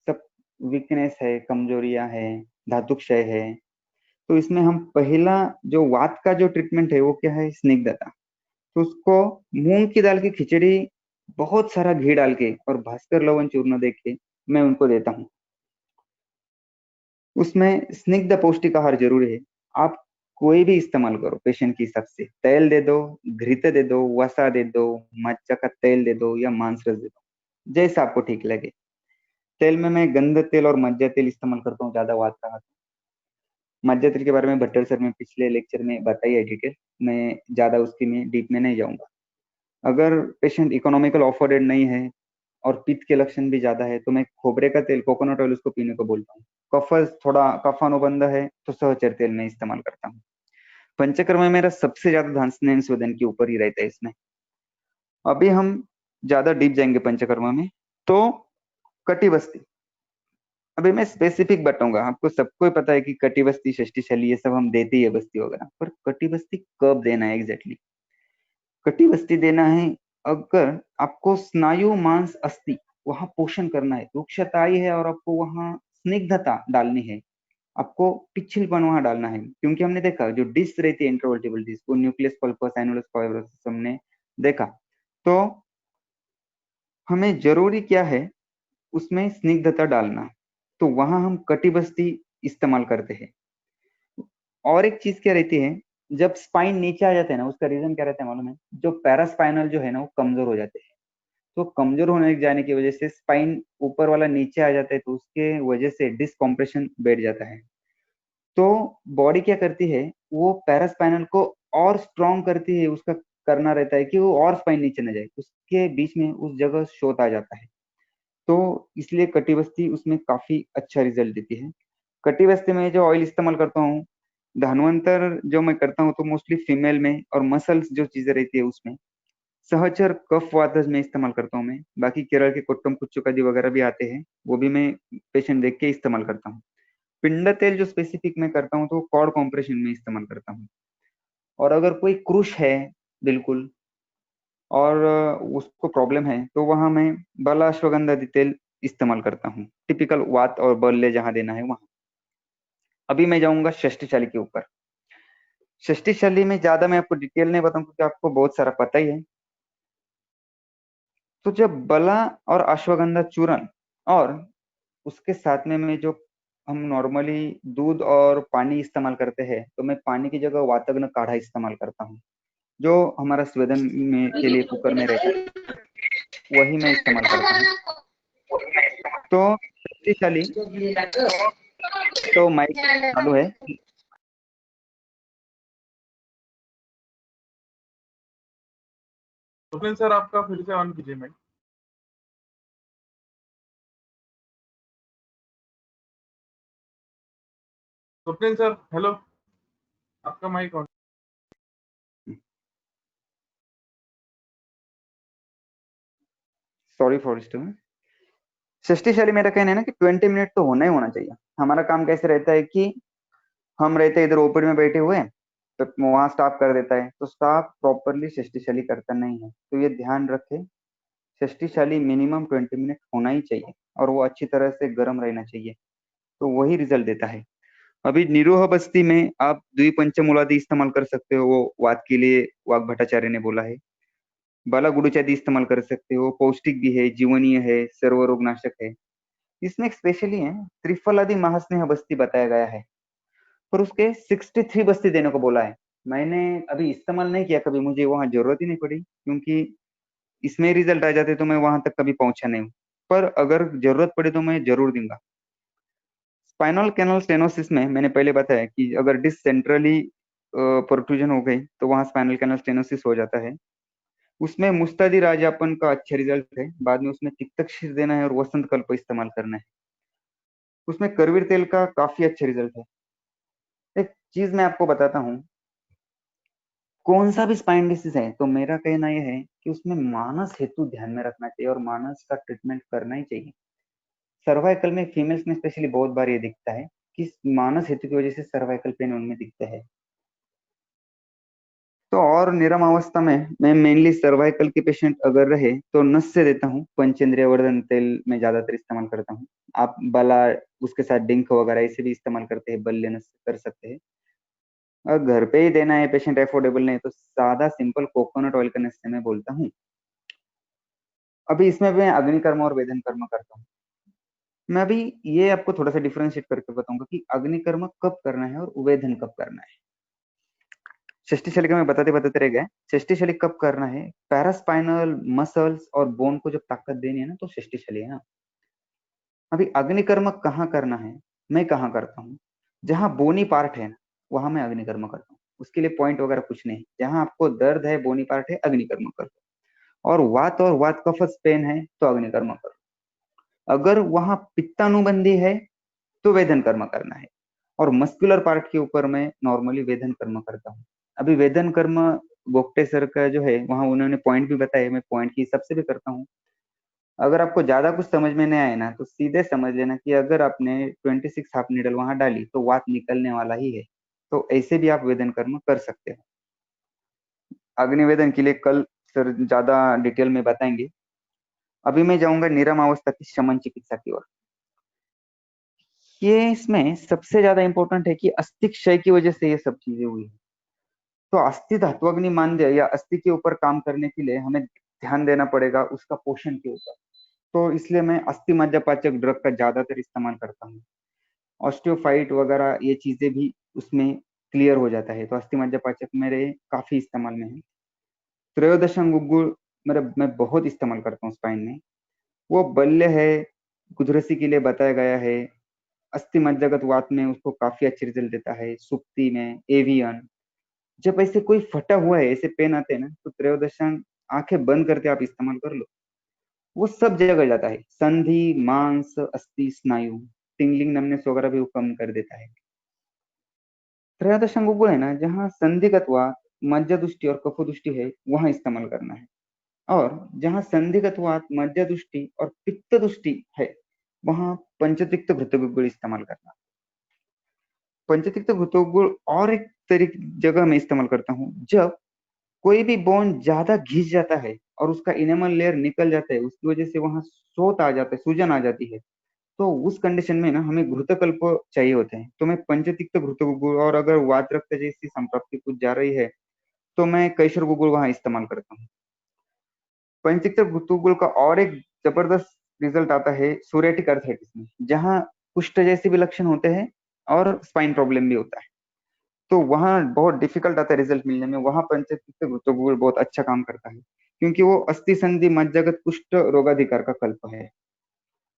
सब वीकनेस है, कमजोरियां है, धातु क्षय है। तो इसमें हम पहला जो वात का जो ट्रीटमेंट है वो क्या है, स्निग्धता। तो उसको मूंग की दाल की खिचड़ी, बहुत सारा घी डाल के और भास्कर लवण चूर्ण दे के मैं उनको देता हूँ। उसमें स्निग्ध पौष्टिक आहार जरूरी है। आप कोई भी इस्तेमाल करो पेशेंट के हिसाब से, तेल दे दो, घृत दे दो, वसा दे दो, मज्जा का तेल दे दो, या मांस रस दे दो, जैसा आपको ठीक लगे। तेल में मैं गंध तेल और मज्जा तेल इस्तेमाल करता हूँ ज्यादा वात का। मज्जा तेल के बारे में भट्टर सर ने पिछले लेक्चर में बताई है डिटेल, मैं ज्यादा उसकी में डीप में नहीं जाऊंगा। अगर पेशेंट इकोनॉमिकल अफोर्डेड नहीं है और पित्त के लक्षण भी ज्यादा है, तो मैं खोबरे का तेल, कोकोनट ऑयल उसको पीने को बोलता हूँ। कफ थोड़ा कफानुबंध है तो सहचर तेल में इस्तेमाल करता हूँ। पंचकर्म में मेरा सबसे ज्यादा ध्यान स्नेह संवेदन के ऊपर ही रहता है इसमें। अभी हम ज्यादा डीप जाएंगे पंचकर्म में, तो कटी बस्ती। अभी मैं स्पेसिफिक बताऊंगा, आपको सबको ही पता है कि कटी बस्ती, षष्ठी शैली, ये सब हम देते ही है बस्ती वगैरह, पर कटी बस्ती कब देना है एग्जैक्टली? कटी बस्ती देना है अगर आपको स्नायु, मांस, अस्थि वहां पोषण करना है, वृक्षताई है और आपको वहां स्निग्धता डालनी है, आपको पिछलपन वहां डालना है। क्योंकि हमने देखा जो डिस्क रहती है इंट्रोवर्टिबल डिस्क, वो न्यूक्लियस पल्पस, एनुलस फाइब्रोसिस हमने देखा। तो हमें जरूरी क्या है, उसमें स्निग्धता डालना। तो वहां हम कटिबस्ती इस्तेमाल करते हैं। और एक चीज क्या रहती है, जब स्पाइन नीचे आ जाते हैं ना, उसका रीजन क्या रहता है मालूम है? जो पैरास्पाइनल जो है ना, वो कमजोर हो जाते हैं। तो कमजोर होने जाने की वजह से स्पाइन ऊपर वाला नीचे आ जाता है, तो उसके वजह से डिस्कम्प्रेशन बैठ जाता है। तो बॉडी क्या करती है, वो पैरास्पाइनल को और स्ट्रॉन्ग करती है, उसका करना रहता है कि वो और स्पाइन नीचे न जाए, उसके बीच में उस जगह शोथ आ जाता है। तो इसलिए कटिबस्ती उसमें काफी अच्छा रिजल्ट देती है। कटिबस्ती में जो ऑयल इस्तेमाल करता हूँ, धन्वंतर जो मैं करता हूँ तो मोस्टली फीमेल में, और मसल्स जो चीजें रहती है उसमें, सहचर कफ वातज में इस्तेमाल करता हूँ मैं। बाकी केरल के कोट्टम कुच्चुकादी वगैरह भी आते हैं, वो भी मैं पेशेंट देख के इस्तेमाल करता हूँ। पिंड तेल जो स्पेसिफिक मैं करता हूँ तो कॉर्ड कॉम्प्रेशन में इस्तेमाल करता हूँ। और अगर कोई क्रूश है बिल्कुल, और उसको प्रॉब्लम है, तो वहां मैं बाला अश्वगंधा तेल इस्तेमाल करता हूँ, टिपिकल वात और बल्ले जहां देना है वहां। अभी मैं जाऊंगा षष्टिशाली के ऊपर। षष्टिशाली में ज्यादा मैं आपको डिटेल नहीं बताऊं क्योंकि आपको बहुत सारा पता ही है। तो जब बला और अश्वगंधा चूर्ण, और उसके साथ में मैं जो हम नॉर्मली दूध और पानी इस्तेमाल करते हैं, तो मैं पानी की जगह वातग्न काढ़ा इस्तेमाल करता हूँ, जो हमारा स्वेदन में के लिए कुकर में रहता है, वही मैं इस्तेमाल करता हूँ। तो शक्तिशाली, तो माइक चालू है। स्वप्निल सर आपका फिर से ऑन कीजिए माइक। स्वप्निल सर हेलो, आपका mic on. Sorry for disturbance. शक्तिशाली मेरा कहना है ना कि 20 मिनट तो होना ही होना चाहिए। हमारा काम कैसे रहता है कि हम रहते हैं इधर ओपन में बैठे हुए, तो वहां स्टाफ कर देता है, तो स्टाफ प्रॉपरली शक्तिशाली करता नहीं है, तो ये ध्यान रखे। शक्तिशाली मिनिमम 20 मिनट होना ही चाहिए, और वो अच्छी तरह से गर्म रहना चाहिए, तो वही रिजल्ट देता है। अभी निरोह बस्ती में आप द्विपंचमूलादि इस्तेमाल कर सकते हो, वो वात के लिए वाघ भट्टाचार्य ने बोला है। बाला गुडुचादी इस्तेमाल कर सकते हो, पौष्टिक भी है, जीवनीय है, सर्वरोगनाशक है। इसमें एक स्पेशली है त्रिफलादि महास्नेह बस्ती बताया गया है, पर उसके 63 बस्ती देने को बोला है। मैंने अभी इस्तेमाल नहीं किया कभी, मुझे वहां जरूरत ही नहीं पड़ी, क्योंकि इसमें रिजल्ट आ जाते तो मैं वहां तक कभी पहुंचा नहीं हूँ। पर अगर जरूरत पड़े तो मैं जरूर दूंगा। स्पाइनल कैनल स्टेनोसिस में मैंने पहले बताया कि अगर डिस्क सेंट्रली प्रोट्रूजन हो गई तो वहां स्पाइनल कैनल स्टेनोसिस हो जाता है। उसमें मुस्तादी राजापन का अच्छा रिजल्ट है, बाद में उसमें तिक्तक्षीर देना है और वसंत कल्प इस्तेमाल करना है। उसमें करवीर तेल का काफी अच्छा रिजल्ट है। एक चीज मैं आपको बताता हूँ, कौन सा भी स्पाइन डिसीज है तो मेरा कहना यह है कि उसमें मानस हेतु ध्यान में रखना चाहिए और मानस का ट्रीटमेंट करना ही चाहिए। सर्वाइकल में फीमेल्स में स्पेशली बहुत बार ये दिखता है कि मानस हेतु की वजह से सर्वाइकल पेन उनमें दिखता है। तो और निरम अवस्था में मैं मेनली सर्वाइकल के पेशेंट अगर रहे तो नस से देता हूँ, पंचेंद्रिय वर्धन तेल में ज्यादातर इस्तेमाल करता हूँ। आप बला, उसके साथ डिंक वगैरह इसे भी इस्तेमाल करते हैं, बल्ले नस कर सकते हैं। अगर घर पे ही देना है, पेशेंट अफोर्डेबल नहीं, तो सादा सिंपल कोकोनट ऑयल का नस से मैं बोलता हूँ। अभी इसमें मैं अग्निकर्म और वेदन कर्म करता हूँ। मैं अभी ये आपको थोड़ा सा डिफरेंशिएट करके बताऊंगा कि अग्निकर्म कब करना है और वेदन कब करना है। षष्टिशैली का मैं बताते बताते रह गए। षष्टिशैली कब करना है, पैरास्पाइनल मसल्स और बोन को जब ताकत देनी है ना, तो षष्टिशैली है ना। अभी अग्निकर्म कहाँ करना है, मैं कहाँ करता हूँ, जहाँ बोनी पार्ट है ना, वहां मैं अग्निकर्म करता हूँ। उसके लिए पॉइंट वगैरह कुछ नहीं, जहां आपको दर्द है, बोनी पार्ट है, अग्निकर्म करो। और वात कफस पेन है तो अग्निकर्म करो। अगर वहां पित्तानुबंधी है तो वेदन कर्म करना है। और मस्कुलर पार्ट के ऊपर मैं नॉर्मली वेदन कर्म करता हूँ। अभी वेदन कर्म गोगटे सर का जो है, वहां उन्होंने पॉइंट भी बताए, मैं पॉइंट के हिसाब से भी करता हूँ। अगर आपको ज्यादा कुछ समझ में नहीं आए ना, तो सीधे समझ लेना कि अगर आपने 26 हाफ नीडल वहां डाली तो वात निकलने वाला ही है। तो ऐसे भी आप वेदन कर्म कर सकते हो। अग्निवेदन के लिए कल सर ज्यादा डिटेल में बताएंगे। अभी मैं जाऊंगा निरम अवस्था की शमन चिकित्सा की ओर। ये इसमें सबसे ज्यादा इंपॉर्टेंट है कि अस्थि क्षय की वजह से ये सब चीजें हुई है। तो अस्थि धात्वग्नि मांद्य या अस्थि के ऊपर काम करने के लिए हमें ध्यान देना पड़ेगा उसका पोषण के ऊपर। तो इसलिए मैं अस्थि मज्जापाचक ड्रग का ज्यादातर इस्तेमाल करता हूँ। ऑस्टियोफाइट वगैरह ये चीजें भी उसमें क्लियर हो जाता है, तो अस्थि मज्जापाचक मेरे काफी इस्तेमाल में है। त्रयोदशं गुग्गुल मेरा मैं बहुत इस्तेमाल करता हूँ स्पाइन में। वो बल्य है, कुदरसी के लिए बताया गया है। अस्थि मज्जागत वात में उसको काफी अच्छे रिजल्ट देता है, सुक्ति में, एवियन। जब ऐसे कोई फटा हुआ है, ऐसे पेन आते हैं ना, तो त्रयोदशांग आंखें बंद करके आप इस्तेमाल कर लो, वो सब जगह जाता है। संधि, मांस, अस्थि, स्नायु, टिंगलिंग, नमनेस वगैरह भी वो कम कर देता है। त्रयोदशांग वो है ना जहाँ संधिगत वात, मज्जा दुष्टि और कफो दुष्टि है, वहां इस्तेमाल करना है। और जहाँ संधिगत वात, मज्जा दुष्टि और पित्त दुष्टि है, वहां पंचतिक्त घृतगुग्गुल इस्तेमाल करना। पंचतिक्त घृतगुग्गुल और एक तरीक जगह में इस्तेमाल करता हूँ, जब कोई भी बोन ज्यादा घिस जाता है और उसका इनेमल लेयर निकल जाता है, उसकी वजह से वहां सोत आ जाता है, सूजन आ जाती है। तो उस कंडीशन में ना हमें घृतकल्प चाहिए होते हैं, तो मैं पंचतिक्त घृतगुग्गुल, और अगर वात रक्त जैसी संप्राप्ति कुछ जा रही है तो मैं कैशर गुग्गुल वहां इस्तेमाल करता हूँ। पंचतिक्त घृतगुग्गुल का और एक जबरदस्त रिजल्ट आता है सोरियाटिक अर्थराइटिस में, जहाँ कुष्ठ जैसे भी लक्षण होते हैं और स्पाइन प्रॉब्लम भी होता है। तो वहाँ बहुत डिफिकल्ट आता है रिजल्ट मिलने में, वहां पंचतिक्त घृतगुग्गुल बहुत अच्छा काम करता है, क्योंकि वो अस्थि संधि मज्जागत कुष्ठ रोगाधिकार का कल्प है।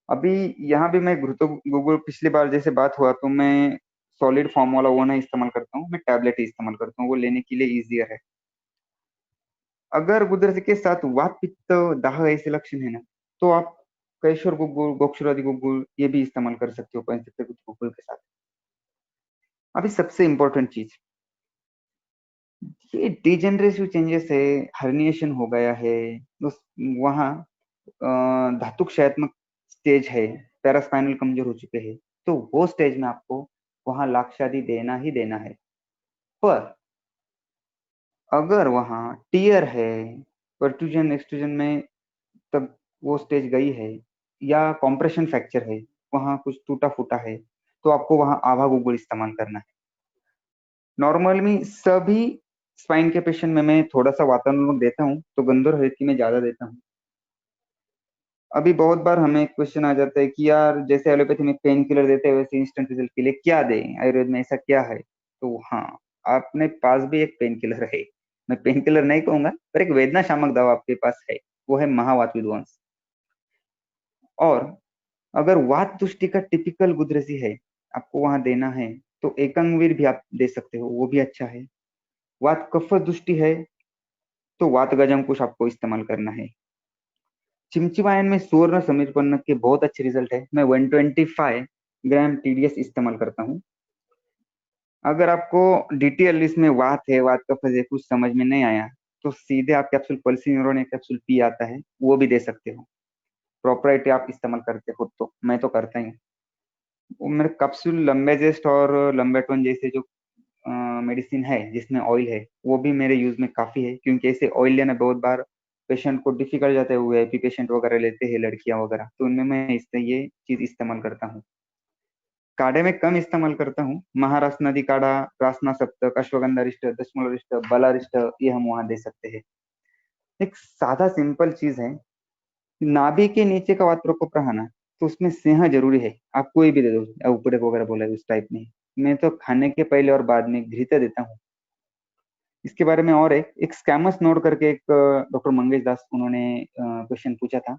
अभी यहाँ भी मैं घृतगुग्गुल पिछली बार जैसे बात हुआ, तो मैं सॉलिड फॉर्म वाला वो नहीं इस्तेमाल करता हूँ, मैं टैबलेट ही इस्तेमाल करता हूँ, वो लेने के लिए इजियर है। अगर गुदरस के साथ वात पित्त दाह ऐसे लक्षण है ना, तो आप कैशोर गुग्गुल, गोक्षुरादि गुग्गुल ये भी इस्तेमाल कर सकते हो पंचतिक्त गुग्गुल के साथ। अभी सबसे इंपॉर्टेंट चीज, ये डिजेनरेटिव चेंजेस है, हर्निएशन हो गया है, उस वहाँ धातु क्षयात्मक स्टेज है, पैरास्पाइनल कमजोर हो चुके हैं, तो वो स्टेज में आपको वहां लाक्षादि देना ही देना है। पर अगर वहां टीयर है, परट्यूजन एक्सट्रूजन में तब वो स्टेज गई है, या कॉम्प्रेशन फ्रैक्चर है, वहां कुछ टूटा फूटा है, तो आपको वहां आभा गूगल इस्तेमाल करना है। नॉर्मल में सभी स्पाइन के पेशेंट में मैं थोड़ा सा वातावरण देता हूँ, तो गंधर हल्की में ज्यादा देता हूँ। अभी बहुत बार हमें क्वेश्चन आ जाता है कि यार जैसे एलोपैथी में पेन किलर देते हैं, वैसे इंस्टेंट रिजल्ट के लिए क्या दें, आयुर्वेद में ऐसा क्या है? तो हाँ, आपने पास भी एक पेन किलर है, मैं पेन किलर नहीं कहूंगा, पर एक वेदना शामक दवा आपके पास है, वो है महावात विध्वंस। और अगर वात तुष्टि का टिपिकल गुदरसी है, आपको वहां देना है, तो एकांगवीर भी आप दे सकते हो, वो भी अच्छा है। वात कफ दुष्टि है, तो वात गजम कुछ आपको इस्तेमाल करना है। चिमचिमायन में सुवर्ण समीपन्न के बहुत अच्छे रिजल्ट है, मैं 125 ग्राम टीडीएस इस्तेमाल करता हूँ। अगर आपको डिटेल इसमें वात है, वात कफ है, कुछ समझ में नहीं आया, तो सीधे आप कैप्सूल पल्सीन्यूरोन या कैप्सूल पी आता है, वो भी दे सकते हो। प्रोपराइटी आप इस्तेमाल करते हो तो मैं तो करता ही हूँ। वो मेरे कैप्सूल लंबेजेस्ट और लंबेटोन जैसे जो मेडिसिन है जिसमें ऑयल है, वो भी मेरे यूज में काफी है, क्योंकि ऐसे ऑयल लेना बहुत बार पेशेंट को डिफिकल्ट जाता है, वो एपी पेशेंट वगैरह लेते हैं, लड़कियां वगैरह, तो उनमें मैं इससे ये चीज इस्तेमाल करता हूँ। काढ़े में कम इस्तेमाल करता हूँ, महाराष्ट्र नदी काढ़ा, रासना सप्तक, अश्वगंधारिष्ट, दशमलरिष्ट, बलारिष्ट, ये हम वहां दे सकते हैं। एक सादा सिंपल चीज है, नाभि के नीचे का वात प्रकोप रहा ना, तो उसमें स्नेह जरूरी है, आप कोई भी दे दो, उपड़क वगैरह बोला है उस टाइप में। मैं तो खाने के पहले और बाद में घृत देता हूँ। इसके बारे में और एक स्कैमस नोड करके एक डॉक्टर मंगेश दास उन्होंने क्वेश्चन पूछा था,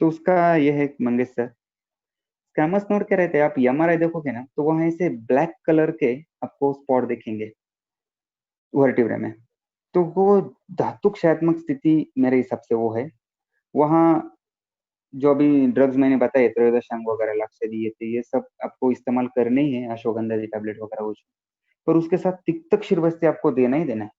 तो उसका यह है मंगेश सर, स्कैमस नोड क्या रहते हैं, आप एमआरआई देखोगे ना, तो वहां से ब्लैक कलर के आपको स्पॉट दिखेंगे वर्टिब्रे में, तो वो धातु क्षयात्मक स्थिति मेरे हिसाब से वो है। वहाँ जो अभी ड्रग्स मैंने बताए, त्रयोदशांग वगैरह लक्ष्य दिए थे, ये सब आपको इस्तेमाल करने ही है, अश्वगंधा की टैबलेट वगैरह वो, पर उसके साथ तिक्तक्षीर वैसे आपको देना ही देना है।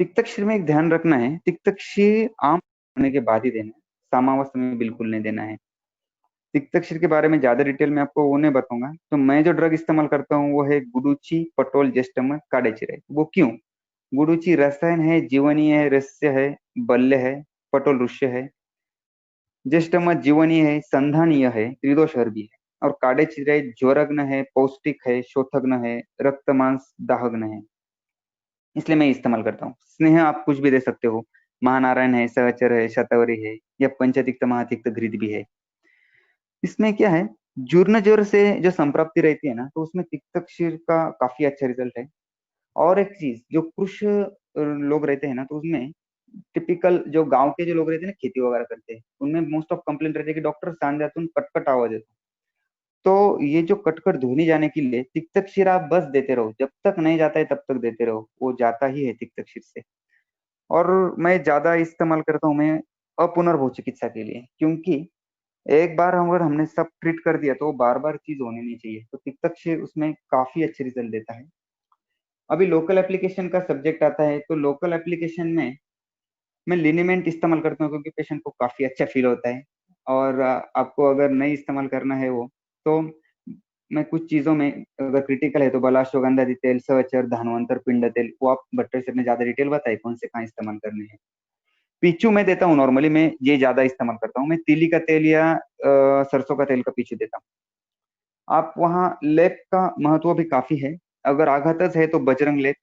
तिक्तक्षीर में एक ध्यान रखना है, तिक्तक्षीर आम होने के बाद ही देना है, सामावस्था में बिल्कुल नहीं देना है। तिक्तक्षीर के बारे में ज्यादा डिटेल में आपको वो नहीं बताऊंगा, तो मैं जो ड्रग इस्तेमाल करता हूँ वो है गुडुची पटोल जेस्टम काडेचिरे। वो क्यों? गुडुची रसायन है, जीवनीय है, रस्य है, बल्य है, पटोल ऋष्य है, ज्येष्ठम जीवनीय है, संधानीय है, त्रिदोष भी है, और काडेचिरे ज्वरग्न है, पौष्टिक है, शोथग्न है, रक्त मांस दाहग्न है, इसलिए मैं इस्तेमाल करता हूँ। स्नेह आप कुछ भी दे सकते हो, महानारायण है, सहचर है, शतवरी है, या पंचतिक्त महातिक्त घृत भी है। इसमें क्या है, जूर्ण ज्वर से जो संप्राप्ति रहती है ना, तो उसमें तिक्तक्षीर का काफी अच्छा रिजल्ट है। और एक चीज, जो कृष लोग रहते हैं ना, तो उसमें टिपिकल जो गांव के जो लोग रहते हैं ना, खेती वगैरह करते हैं, उनमें मोस्ट ऑफ कंप्लेंट रहती है कि डॉक्टर सांझ जातून कटकट आवाज येतो. तो ये जो कटकट धोनी जाने के लिए तिक्तक आप बस देते रहो, जब तक नहीं जाता है तब तक देते रहो, वो जाता ही है तिक्तक से. और मैं ज्यादा इस्तेमाल करता हूँ मैं अपुनर्भव चिकित्सा के लिए, क्योंकि एक बार अगर हमने सब ट्रीट कर दिया तो बार बार चीज होनी नहीं चाहिए. तो तिक्तक उसमें काफी अच्छे रिजल्ट देता है. अभी लोकल एप्लीकेशन का सब्जेक्ट आता है, तो लोकल एप्लीकेशन में मैं लिनीमेंट इस्तेमाल करता हूँ, क्योंकि पेशेंट को काफी अच्छा फील होता है. और आपको अगर नहीं इस्तेमाल करना है वो, तो मैं कुछ चीजों में अगर क्रिटिकल है तो बलाश्वगंधादी तेल, सहचर, धानवंतर, पिंड तेल, वो आप बट्टर सर ने ज्यादा डिटेल बताई कौन से कहाँ इस्तेमाल करने हैं. पीछू मैं देता हूँ, नॉर्मली मैं ये ज्यादा इस्तेमाल करता हूँ, मैं तीली का तेल या सरसों का तेल का पीछू देता हूँ. आप वहाँ लेप का महत्व भी काफी है. अगर आघातच है तो बजरंग लेप,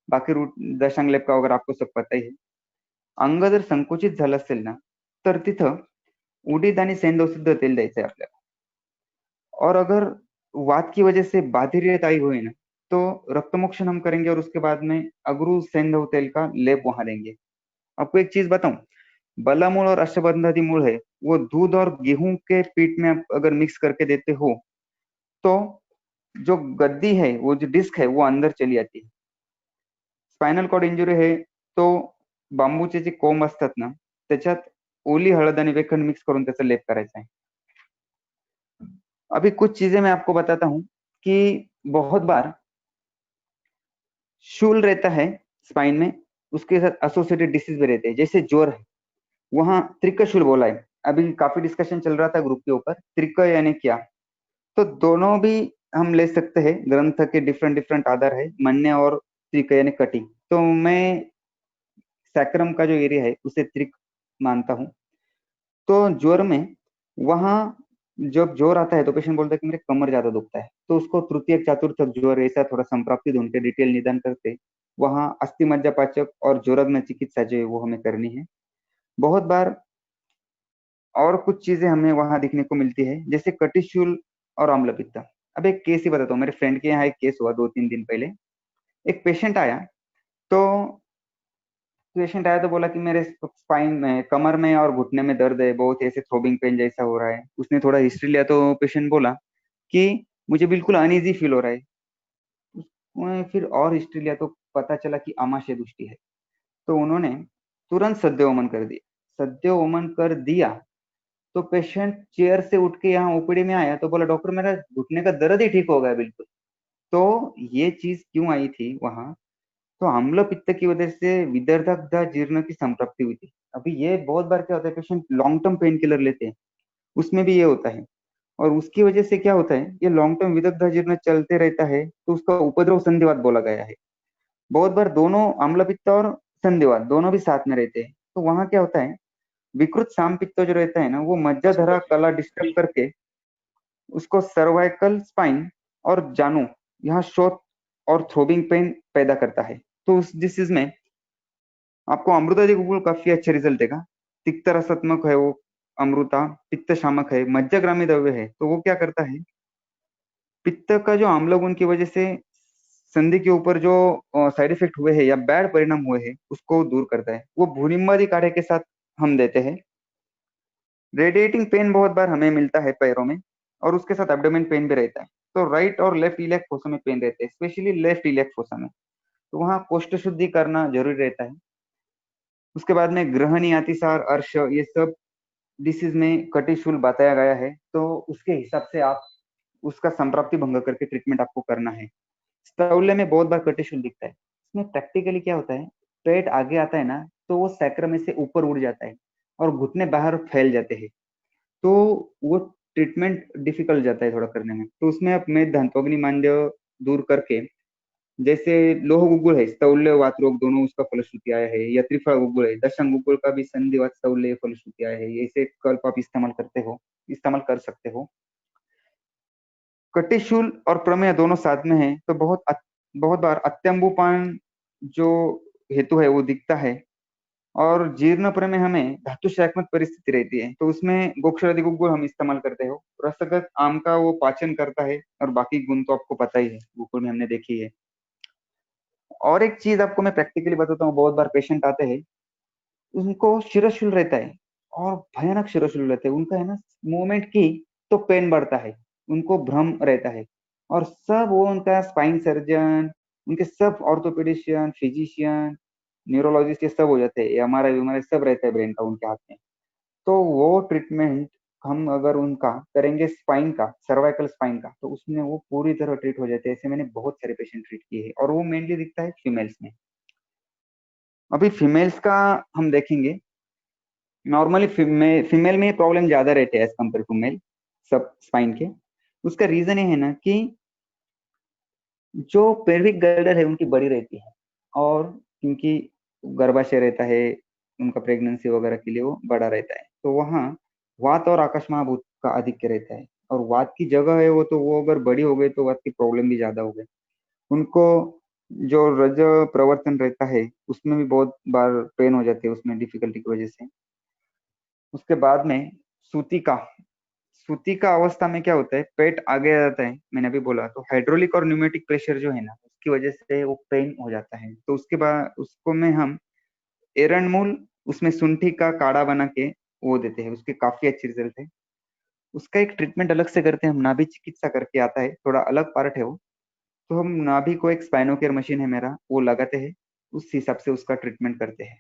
बाकी रूट दशांग लेप का अगर आपको सब पता ही है. अंग जर संकुचित झालं असेल ना, तर तिथं उडीद आणि सेंदव तेल द्यायचंय आपल्याला. और अगर वात की वजह से बाधिरियत आई हुई ना, तो रक्तमोक्षण हम करेंगे और उसके बाद में अगरू सेंधव तेल का लेप वहां देंगे. आपको एक चीज बताऊं, बला मूल और अश्वगंधादी मूल है, वो दूध और गेहूं के पीठ में आप अगर मिक्स करके देते हो, तो जो गद्दी है, वो जो डिस्क है, वो अंदर चली आती है. स्पायनल कॉर्ड इंजुरी है, तो बांबूचे जे कोंब असतात ना, त्याच्यात ओली हळद आणि वेखण मिक्स करून त्याचा लेप करायचा है. अभी कुछ चीजें मैं आपको बताता हूँ कि बहुत बार शूल रहता है स्पाइन में, उसके साथ एसोसिएटेड डिसीज भी रहते हैं, जैसे ज्वर है, वहां त्रिकशूल बोला है. अभी काफी डिस्कशन चल रहा था ग्रुप के ऊपर, त्रिक यानी क्या. तो दोनों भी हम ले सकते हैं, ग्रंथ के डिफरेंट डिफरेंट आधार है, मन्य और त्रिक यानी कटिंग. तो मैं सैक्रम का जो एरिया है उसे त्रिक मानता हूँ. तो ज्वर में वहां जब ज्वर आता है तो पेशेंट बोलता है कि मेरे कमर ज्यादा दुखता है, तो उसको तृतीय चतुर्थ ज्वर ऐसा थोड़ा संप्राप्ति ढूंढ के डिटेल निदान करते वहां अस्थि मज्जा पाचक और ज्वरग्न चिकित्सा जो है वो हमें करनी है. बहुत बार और कुछ चीजें हमें वहां दिखने को मिलती है, जैसे कटिशूल और अम्लपित्त. अब एक केस ही बताता हूँ, मेरे फ्रेंड के यहाँ एक केस हुआ 2-3 दिन पहले. एक पेशेंट आया, तो पेशेंट आया तो बोला कि मेरे स्पाइन में, कमर में और घुटने में दर्द है, बहुत ऐसे थ्रोबिंग पेन जैसा हो रहा है. उसने थोड़ा हिस्ट्री लिया तो पेशेंट बोला कि मुझे बिल्कुल अनईजी फील हो रहा है. उसने फिर और हिस्ट्री लिया तो पता चला कि आमाशय दृष्टि है. तो उन्होंने तुरंत सद्य कर दिया. सद्य कर दिया तो पेशेंट चेयर से उठ के यहाँ ओपीडी में आया, तो बोला डॉक्टर मेरा घुटने का दर्द ही ठीक हो गया बिल्कुल. तो ये चीज क्यों आई थी वहां, तो अम्ल पित्त की वजह से विदर्भक जीर्ण की संप्राप्ति हुई थी. अभी ये बहुत बार क्या होता है, patient long term pain killer लेते हैं, उसमें भी ये होता है. और उसकी वजह से क्या होता है, ये लॉन्ग टर्म विदग्ध जीर्ण चलते रहता है, तो उसका उपद्रव संधिवात बोला गया है. बहुत बार दोनों अम्ल पित्त और संधिवात दोनों भी साथ में रहते हैं. तो वहां क्या होता है, विकृत साम पित्त जो रहता है ना, वो मज्जाधरा कला डिस्टर्ब करके उसको सर्वाइकल स्पाइन और जानू यहाँ शोथ और थ्रोबिंग पेन पैदा करता है. तो उस डिसीज में आपको अमृता जी गुगुल काफी अच्छे रिजल्ट देगा. तिक्त रसात्मक है वो अमृता, पित्त शामक है, मज्जाग्रामी द्रव्य है, तो वो क्या करता है, पित्त का जो आम्ल गुण की वजह से संधि के ऊपर जो साइड इफेक्ट हुए हैं या बैड परिणाम हुए हैं उसको दूर करता है. वो भूनिम्बादी काढ़े के साथ हम देते हैं. रेडिएटिंग पेन बहुत बार हमें मिलता है पैरों में, और उसके साथ एब्डोमेन पेन भी रहता है. तो राइट और लेफ्ट इलियक फोसा में पेन रहते हैं, स्पेशली लेफ्ट इलियक फोसा में. तो वहाँ कोष्ठ शुद्धि करना जरूरी रहता है. उसके बाद में ग्रहणी, अतिसार, अर्श, ये सब डिसीज में कटिशूल बताया गया है, तो उसके हिसाब से आप उसका संप्राप्ति भंग करके ट्रीटमेंट आपको करना है. स्थौल्य में बहुत बार कटिशूल दिखता है. इसमें प्रैक्टिकली क्या होता है, पेट आगे आता है ना, तो वो सैक्रम में से ऊपर उड़ जाता है और घुटने बाहर फैल जाते हैं. तो वो ट्रीटमेंट डिफिकल्ट जाता है थोड़ा करने में. तो उसमें आप में धंतोग्नि मांद्य दूर करके, जैसे लोह गुगुल है, स्थौल्य वात रोग दोनों उसका फलश्रुति आया है, या त्रिफला गुगुल है, दशंग गुगुल का भी संधिवात स्थौल्य फलश्रुति आया है, ऐसे कल्प आप इस्तेमाल कर सकते हो. कटिशूल और प्रमेय दोनों साथ में है, तो बहुत बार अत्यंबुपान जो हेतु है वो दिखता है. और जीर्ण प्रमेय हमें धातु शाकमत परिस्थिति रहती है, तो उसमें गोक्षरादि गुगुल हम इस्तेमाल करते हो. रसगत आम का वो पाचन करता है, और बाकी गुण तो आपको पता ही है, गुगुल में हमने देखी है. और एक चीज आपको मैं प्रैक्टिकली बताता हूँ, बहुत बार पेशेंट आते हैं उनको शिरोशूल रहता है और भयानक शिरोशूल रहता है उनका, है ना। मूवमेंट की तो पेन बढ़ता है, उनको भ्रम रहता है। और सब वो उनका स्पाइन सर्जन, उनके सब ऑर्थोपेडिशियन, फिजिशियन, न्यूरोलॉजिस्ट, ये सब हो जाते हैं, हमारा हमारे सब रहता है ब्रेन का उनके हाथ में। तो वो ट्रीटमेंट हम अगर उनका करेंगे स्पाइन का, सर्वाइकल स्पाइन का, तो उसमें वो पूरी तरह ट्रीट हो जाते हैं। ऐसे मैंने बहुत सारे पेशेंट ट्रीट किए हैं, और वो मेनली दिखता है फीमेल्स में। अभी फीमेल्स का हम देखेंगे। नॉर्मली फीमेल में प्रॉब्लम ज्यादा रहते हैं एज कम्पेयर टू मेल, सब स्पाइन के। उसका रीजन ये है ना कि जो पेल्विक गर्डर है उनकी बड़ी रहती है, और क्योंकि गर्भाशय रहता है उनका, प्रेगनेंसी वगैरह के लिए वो बड़ा रहता है, तो वहाँ वात और आकस्मिक का आधिक्य रहता है। और वात की जगह है वो, तो वो अगर बड़ी हो गई तो वात की प्रॉब्लम भी ज्यादा हो गई उनको। जो रज प्रवर्तन रहता है उसमें भी बहुत बार पेन हो जाती है उसमें, डिफिकल्टी की वजह से। उसके बाद में सूती का, सूती का अवस्था में क्या होता है, पेट आगे आ जाता है, मैंने अभी बोला, तो हाइड्रोलिक और न्यूमेटिक प्रेशर जो है ना, उसकी वजह से वो पेन हो जाता है। तो उसके बाद उसको में हम एरंडमूल, उसमें शुंठी का काढ़ा बना के वो देते हैं, उसके काफी अच्छे रिजल्ट है। उसका एक ट्रीटमेंट अलग से करते हैं हम, नाभि चिकित्सा करके आता है, थोड़ा अलग पार्ट है वो। तो हम नाभि को, एक स्पाइनोकेयर मशीन है मेरा, वो लगाते हैं, उस हिसाब से उसका ट्रीटमेंट करते हैं,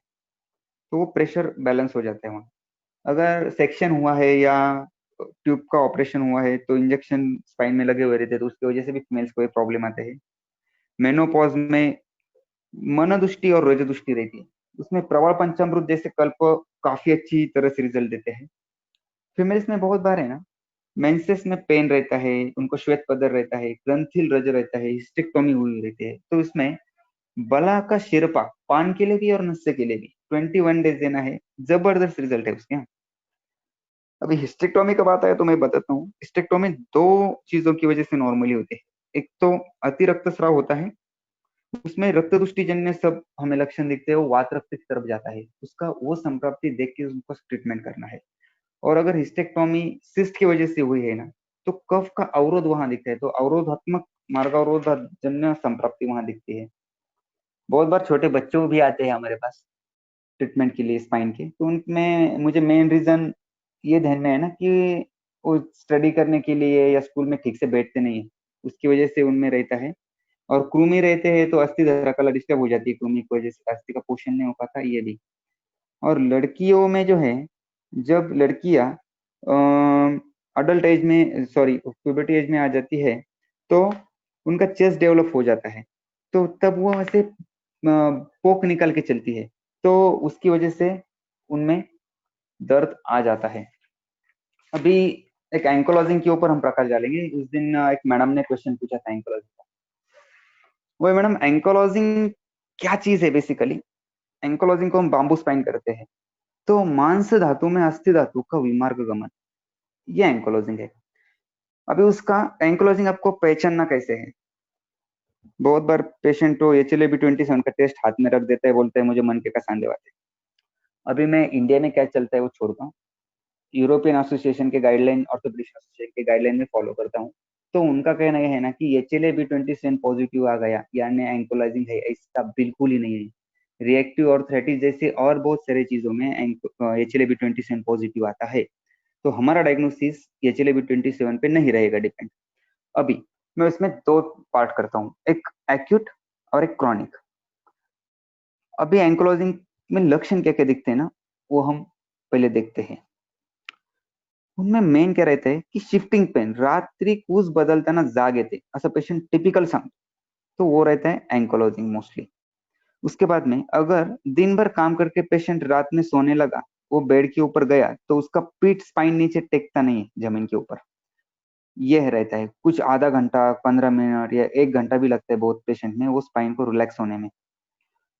तो वो प्रेशर बैलेंस हो जाता है वहाँ। अगर सेक्शन हुआ है या ट्यूब का ऑपरेशन हुआ है तो इंजेक्शन स्पाइन में लगे हुए रहते हैं, तो उसकी वजह से भी फीमेल्स को ये प्रॉब्लम आते हैं। मेनोपॉज में मनोदुष्टि और रजदुष्टि रहती है, उसमें प्रवाल पंचामृत जैसे कल्प काफी अच्छी तरह से रिजल्ट देते हैं। फीमेल्स में बहुत बार है ना, मेंसेस में पेन रहता है, उनको श्वेत पदर रहता है, ग्रंथिल रज रहता है, हिस्टेक्टोमी हुई रहती है, तो इसमें बला का शिरपा पान के लिए भी और नस्य के लिए भी 21 डेज देना है। जबरदस्त रिजल्ट है उसके। अभी हिस्टेक्टोमी का बात आया तो मैं बताता हूँ। हिस्टेक्टोमी दो चीजों की वजह से नॉर्मली होती है। एक तो अति रक्तस्राव होता है, उसमें रक्त दुष्टि जन्य सब हमें लक्षण दिखते हैं, वो वात रक्त की तरफ जाता है, उसका वो संप्राप्ति देख के उनको ट्रीटमेंट करना है। और अगर हिस्टेक्टोमी सिस्ट की वजह से हुई है ना, तो कफ का अवरोध वहां दिखता है, तो अवरोधात्मक मार्गावरोध जन्य संप्राप्ति वहां दिखती है। बहुत बार छोटे बच्चों भी आते हैं हमारे पास ट्रीटमेंट के लिए स्पाइन के, तो उनमें मुझे मेन रीजन ये ध्यान में है ना कि वो स्टडी करने के लिए या स्कूल में ठीक से बैठते नहीं है, उसकी वजह से उनमें रहता है। और कृमि रहते हैं तो अस्थि धारा कला डिस्टर्ब हो जाती है, कृमि की वजह से अस्थि का पोषण नहीं हो पाता, ये भी। और लड़कियों में जो है, जब लड़कियां अडल्ट एज में, सॉरी प्यूबर्टी एज में आ जाती है, तो उनका चेस्ट डेवलप हो जाता है, तो तब वो ऐसे पोक निकल के चलती है, तो उसकी वजह से उनमें दर्द आ जाता है। अभी एक एंकोलॉजिंग के ऊपर हम प्रकाश डालेंगे। उस दिन एक मैडम ने क्वेश्चन पूछा था एंकोलॉजिंग का। वो मैडम, एंकोलॉजिंग क्या चीज है बेसिकली। एंकोलॉजिंग को हम बाम्बू स्पाइन करते हैं, तो मांस धातु में अस्थि धातु का विमार्ग गमन, ये एंकोलॉजिंग है। अभी उसका एंकोलॉजिंग आपको पहचानना कैसे है। बहुत बार पेशेंट तो HLA-B27 का टेस्ट हाथ में रख देता है, बोलते हैं मुझे मन के कसान दिवाते हैं। अभी मैं इंडिया में क्या चलता है वो छोड़ता हूँ, यूरोपियन एसोसिएशन के गाइडलाइन, ऑर्थोपेडिक्स एसोसिएशन के गाइडलाइन में फॉलो करता हूँ। तो उनका कहना यह है ना कि HLA-B27 पॉजिटिव आ गया यानी एंकोलॉजिंग है, ऐसा बिल्कुल ही नहीं है। रिएक्टिव ऑर्थराइटिस जैसे और बहुत सारी चीजों में HLA-B27 पॉजिटिव आता है, तो हमारा डायग्नोसिस HLA-B27 पे नहीं रहेगा डिपेंड। अभी मैं इसमें दो पार्ट करता हूँ, एक एक्यूट और एक क्रॉनिक। अभी एंकोलॉजिंग में लक्षण क्या क्या दिखते हैं ना, वो हम पहले देखते हैं। उनमें मेन क्या रहता है की शिफ्टिंग पेन, रात्रि कूस बदलताना जाग येते असं पेशंट टिपिकल सांगतो, तो वो रहता है एंकोलॉजिंग मोस्टली। उसके बाद में अगर दिन भर काम करके पेशेंट रात में सोने लगा, वो बेड के ऊपर गया, तो उसका पीठ स्पाइन नीचे टेकता नहीं है जमीन के ऊपर, यह रहता है। कुछ आधा घंटा, 15 मिनट या 1 घंटा भी लगता है बहुत पेशेंट में वो स्पाइन को रिलैक्स होने में।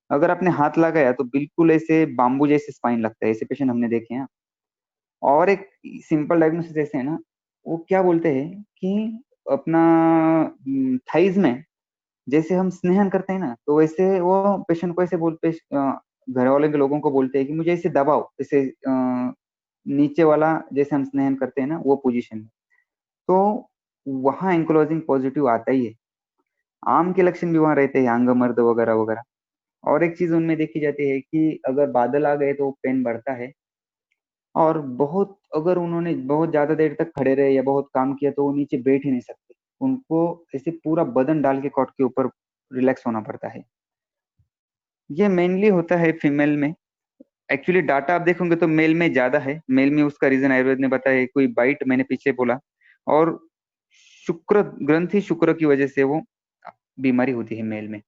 अगर आपने हाथ लगाया तो बिल्कुल ऐसे बाम्बू जैसे स्पाइन लगता है, ऐसे पेशेंट हमने देखे हैं। और एक सिंपल डायग्नोसिस ऐसे है ना, वो क्या बोलते हैं कि अपना थाइज में जैसे हम स्नेहन करते हैं ना, तो वैसे वो पेशेंट को ऐसे बोलते, घर वाले के लोगों को बोलते हैं कि मुझे ऐसे दबाओ, ऐसे नीचे वाला जैसे हम स्नेहन करते हैं ना वो पोजीशन में। तो वहां एंकोलॉजिंग पॉजिटिव आता ही है। आम के लक्षण भी वहां रहते हैं, अंग मर्द वगैरह वगैरह। और एक चीज उनमें देखी जाती है कि अगर बादल आ गए तो पेन बढ़ता है, और बहुत अगर उन्होंने बहुत ज्यादा देर तक खड़े रहे या बहुत काम किया तो वो नीचे बैठ ही नहीं सकते, उनको ऐसे पूरा बदन डाल के कॉट के ऊपर रिलैक्स होना पड़ता है। ये मेनली होता है फीमेल में। एक्चुअली डाटा आप देखोगे तो मेल में ज्यादा है, मेल में उसका रीजन आयुर्वेद ने बताया है, कोई बाइट मैंने पीछे बोला, और शुक्र ग्रंथि शुक्र की वजह से वो बीमारी होती है मेल में।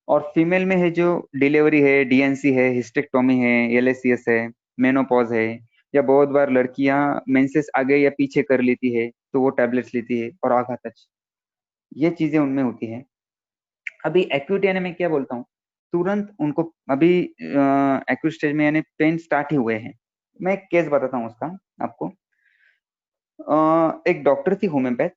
और फीमेल में है जो डिलीवरी है, डीएनसी है, हिस्टेक्टोमी है, एलएसीएस है, मेनोपॉज है, या बहुत बार लड़कियां मेंसेस आगे या पीछे कर लेती है तो वो टैबलेट्स लेती है और आघात टच, ये चीजें उनमें होती है। अभी एक्यूट यानी मैं क्या बोलता हूँ, तुरंत उनको अभी एक्यूट स्टेज में यानी पेन स्टार्ट ही हुए हैं। मैं एक केस बताता हूँ उसका आपको। एक डॉक्टर थी होम्योपैथ,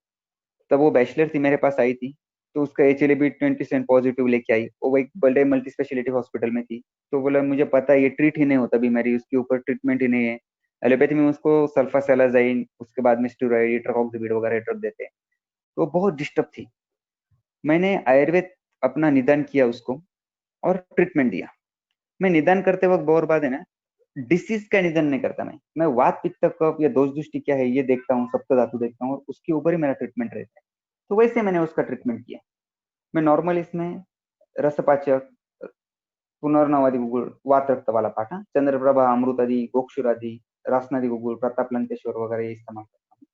तब वो बैचलर थी, मेरे पास आई थी। तो उसका HLA-B 20% पॉजिटिव लेके आई, वो एक बड़े मल्टी स्पेशलिटी हॉस्पिटल में थी। तो बोला मुझे पता है ये ट्रीट ही नहीं होता बीमारी, उसके ऊपर ट्रीटमेंट ही नहीं है। एलोपैथी में उसको सल्फासेलाजाइन, उसके बाद में स्टेरॉइड इट्रोकॉक्सिबिड वगैरह ड्रग देते हैं। तो वो बहुत डिस्टर्ब थी। मैंने आयुर्वेद अपना निदान किया उसको और ट्रीटमेंट दिया। मैं निदान करते वक्त बहुत बात है ना, डिसीज का निदान नहीं करता, मैं वात पित्त कफ या दोष दृष्टि क्या है ये देखता हूँ, सप्त धातु देखता हूँ, और उसके ऊपर ही मेरा ट्रीटमेंट रहता है। तो वैसे मैंने उसका ट्रीटमेंट किया। मैं नॉर्मल इसमें रसपाचक, पुनर्नवादी गुगुळ, वात रक्त वाला पाठ, हाँ, चंद्रप्रभा, अमृतादि, गोक्षुरादि, रासनादि गुगुळ, प्रताप लंकेश्वर वगैरह ये इस्तेमाल करता हूँ।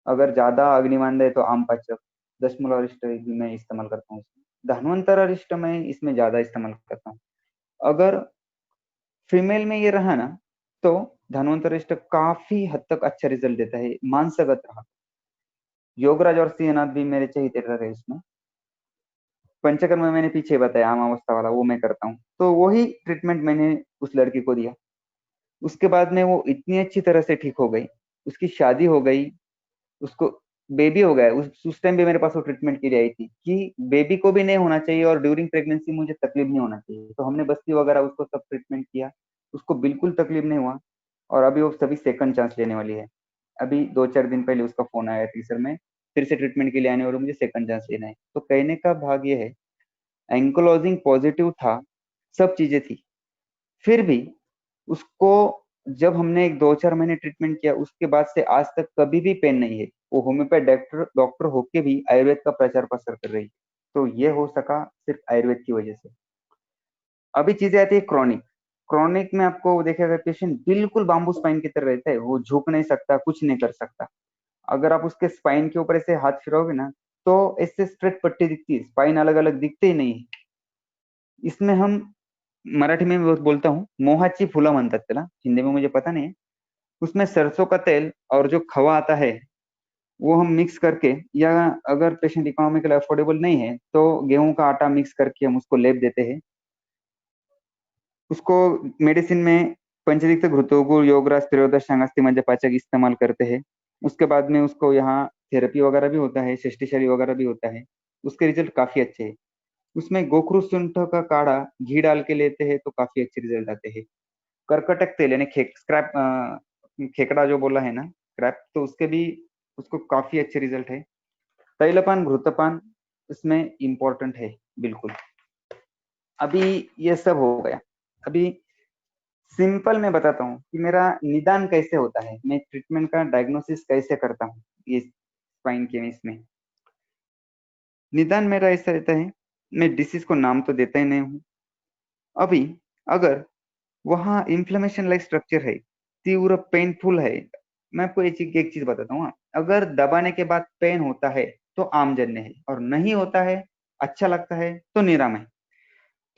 अगर ज्यादा अग्निमांद है तो आम पाचक, दशमूल अरिष्ट भी मैं इस्तेमाल करता हूँ। धन्वंतर अरिष्ट मैं इसमें ज्यादा इस्तेमाल करता हूँ। अगर फीमेल में ये रहा ना, तो धन्वंतर अरिष्ट काफी हद तक अच्छा रिजल्ट देता है, मानसगत रहा। योगराज और सिंहनाथ भी मेरे चहेते रहे इसमें। पंचकर्म में मैंने पीछे बताया अमावस्था वाला, वो मैं करता हूँ। तो वही ट्रीटमेंट मैंने उस लड़की को दिया। उसके बाद में वो इतनी अच्छी तरह से ठीक हो गई, उसकी शादी हो गई, उसको बेबी हो गया। उस टाइम भी मेरे पास वो ट्रीटमेंट के लिए आई थी कि बेबी को भी नहीं होना चाहिए और ड्यूरिंग प्रेगनेंसी मुझे तकलीफ नहीं होना चाहिए। तो हमने बस्ती वगैरह उसको सब ट्रीटमेंट किया, उसको बिल्कुल तकलीफ नहीं हुआ। और अभी वो सभी सेकंड चांस लेने वाली है। अभी 2-4 दिन पहले उसका फोन आया थी, सर मैं फिर से ट्रीटमेंट के लिए आने और मुझे सेकंड चांस लेना है। तो कहने का भाग ये है, एंकोलॉजिंग पॉजिटिव था, सब चीजें थी, फिर भी उसको जब हमने एक 2-4 महीने ट्रीटमेंट किया उसके बाद से आज तक कभी भी पेन नहीं है। वो होम्योपैथ डॉक्टर डॉक्टर होके भी आयुर्वेद का प्रचार प्रसार कर रही है। तो ये हो सका सिर्फ आयुर्वेद की वजह से। अभी चीजें आती है क्रॉनिक। क्रॉनिक में आपको देखेगा पेशेंट बिल्कुल बाम्बू स्पाइन की तरह रहता है, वो झुक नहीं सकता, कुछ नहीं कर सकता। अगर आप उसके स्पाइन के ऊपर ऐसे हाथ फिरोगे ना, तो ऐसे स्ट्रेट पट्टी दिखती है, स्पाइन अलग अलग दिखते ही नहीं है। इसमें हम मराठी में बोलता हूँ मोहाची फुलं म्हणतात त्याला, हिंदी में मुझे पता नहीं है। उसमें सरसों का तेल और जो खवा आता है वो हम मिक्स करके, या अगर पेशेंट इकोनॉमिकल अफोर्डेबल नहीं है तो गेहूं का आटा मिक्स करके हम उसको लेप देते हैं। उसको मेडिसिन में पंचदीक्त घृतोगुर, योगराज, त्रियोदश, सांगास्ती, मज्जपाचक इस्तेमाल करते हैं। उसके बाद में उसको यहाँ थेरेपी वगैरह भी होता है, षष्टिशाली वगैरह भी होता है। उसके रिजल्ट काफी अच्छे हैं। उसमें गोखरू शुंठ का काढ़ा घी डाल के लेते हैं तो काफी अच्छे रिजल्ट आते हैं। कर्कटक तेल यानी स्क्रैप, खेकड़ा जो बोला है ना, स्क्रैप, तो उसके भी उसको काफी अच्छे रिजल्ट है। तैलपान, घृतपान इसमें इम्पोर्टेंट है बिल्कुल। अभी ये सब हो गया। अभी सिंपल मैं बताता हूँ कि मेरा निदान कैसे होता है, मैं ट्रीटमेंट का डायग्नोसिस कैसे करता हूँ। ये स्पाइन के इसमें निदान मेरा ऐसा रहता है, मैं डिसीज को नाम तो देता ही नहीं हूँ। अभी अगर वहाँ इन्फ्लेमेशन लाइक स्ट्रक्चर है, तीव्र पेनफुल है, मैं आपको एक चीज बताता हूँ, हाँ। अगर दबाने के बाद पेन होता है तो आमजन्य है, और नहीं होता है, अच्छा लगता है तो निराम है।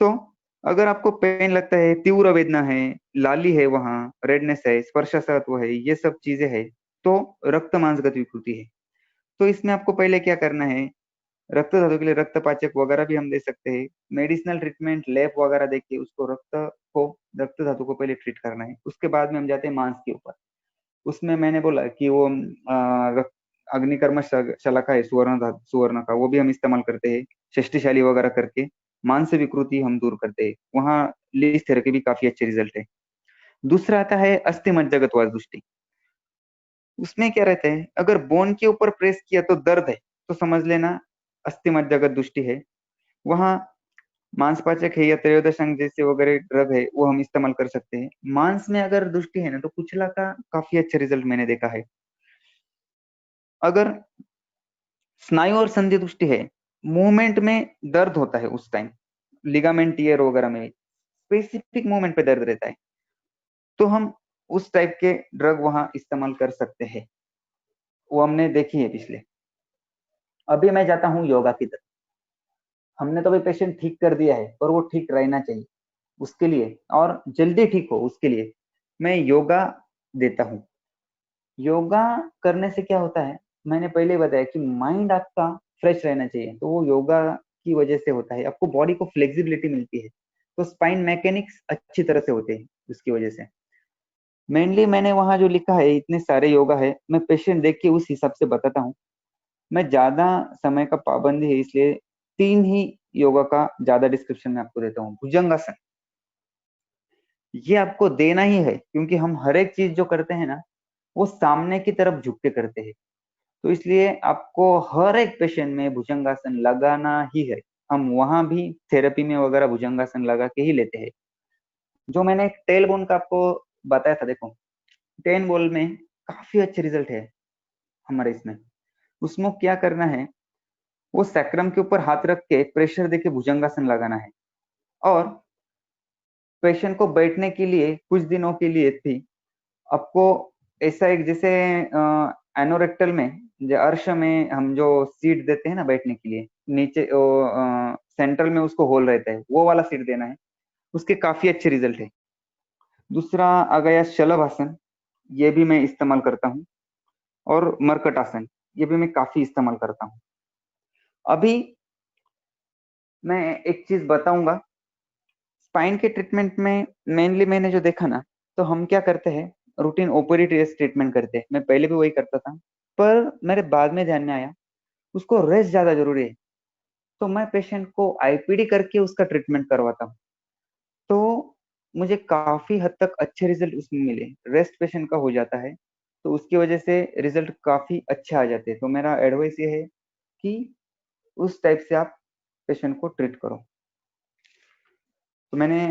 तो अगर आपको पेन लगता है, तीव्र वेदना है, लाली है, वहाँ रेडनेस है, स्पर्शसत्व है, ये सब चीजें है, तो रक्त मांसगत विकृति है। तो इसमें आपको पहले क्या करना है, रक्त धातु के लिए रक्तपाचक वगैरह भी हम दे सकते हैं। मेडिसिनल ट्रीटमेंट लैब वगैरह देके उसको को रक्त धातु को पहले ट्रीट करना है। उसके बाद में हम जाते हैं मांस के ऊपर। उसमें मैंने बोला कि वो अग्निकर्म शलाका है, सुवर्ण का, वो भी हम इस्तेमाल करते हैं, षष्टिशाली वगैरह करके मांस विकृति हम दूर करते हैं। वहाँ लीज थेरेपी भी काफी अच्छे रिजल्ट है। दूसरा आता है अस्थि मज्जागत वास्तुष्टि। उसमें क्या रहता है, अगर बोन के ऊपर प्रेस किया तो दर्द है, तो समझ लेना अस्थि मज्जागत दृष्टि है। वहाँ मांसपाचक है या त्रयोदश अंग जैसे वगैरह ड्रग है वो हम इस्तेमाल कर सकते हैं। मांस में अगर दृष्टि है ना तो कुचला का काफी अच्छा रिजल्ट मैंने देखा है। अगर स्नायु और संधि दृष्टि है, मूवमेंट में दर्द होता है उस टाइम, लिगामेंट टियर वगैरह में स्पेसिफिक मूवमेंट पे दर्द रहता है, तो हम उस टाइप के ड्रग वहां इस्तेमाल कर सकते हैं। वो हमने देखी है पिछले। अभी मैं जाता हूँ योगा की तरफ। हमने तो अभी पेशेंट ठीक कर दिया है, पर वो ठीक रहना चाहिए उसके लिए, और जल्दी ठीक हो उसके लिए मैं योगा देता हूँ। योगा करने से क्या होता है, मैंने पहले बताया कि माइंड आपका फ्रेश रहना चाहिए, तो वो योगा की वजह से होता है। आपको बॉडी को फ्लेक्सिबिलिटी मिलती है, तो स्पाइन मैकेनिक्स अच्छी तरह से होते हैं उसकी वजह से। मेनली मैंने वहां जो लिखा है, इतने सारे योगा है, मैं पेशेंट देख के उस हिसाब से बताता हूँ। मैं ज्यादा समय का पाबंदी है, इसलिए 3 ही योगा का ज्यादा डिस्क्रिप्शन में आपको देता हूँ। भुजंगासन, ये आपको देना ही है, क्योंकि हम हर एक चीज जो करते हैं ना वो सामने की तरफ झुक के करते हैं, तो इसलिए आपको हर एक पेशेंट में भुजंगासन लगाना ही है। हम वहां भी थेरेपी में वगैरह भुजंगासन लगा के ही लेते हैं। जो मैंने टेल बोन का आपको बताया था, देखो टेन बॉल में काफी अच्छे रिजल्ट है हमारे इसमें। उसमें क्या करना है, वो सैक्रम के ऊपर हाथ रख के प्रेशर देके भुजंगासन लगाना है। और पेशेंट को बैठने के लिए कुछ दिनों के लिए थी, आपको ऐसा एक जैसे एनोरेक्टल में, जो अर्श में हम जो सीट देते हैं ना बैठने के लिए, नीचे सेंट्रल में उसको होल रहता है, वो वाला सीट देना है। उसके काफी अच्छे रिजल्ट है। दूसरा आ गया शलभ आसन, ये भी मैं इस्तेमाल करता हूँ। और मरकट आसन, ये भी मैं काफी इस्तेमाल करता हूँ। अभी मैं एक चीज बताऊंगा, स्पाइन के ट्रीटमेंट में मेनली मैंने जो देखा ना, तो हम क्या करते हैं, रूटीन ओपीडी ट्रीटमेंट करते हैं। मैं पहले भी वही करता था, पर मेरे बाद में ध्यान में आया उसको रेस्ट ज्यादा जरूरी है, तो मैं पेशेंट को आईपीडी करके उसका ट्रीटमेंट करवाता हूँ। तो मुझे काफी हद तक अच्छे रिजल्ट उसमें मिले, रेस्ट पेशेंट का हो जाता है, तो उसकी वजह से रिजल्ट काफी अच्छे आ जाते हैं। तो मेरा एडवाइस ये है कि उस टाइप से आप पेशेंट को ट्रीट करो। तो मैंने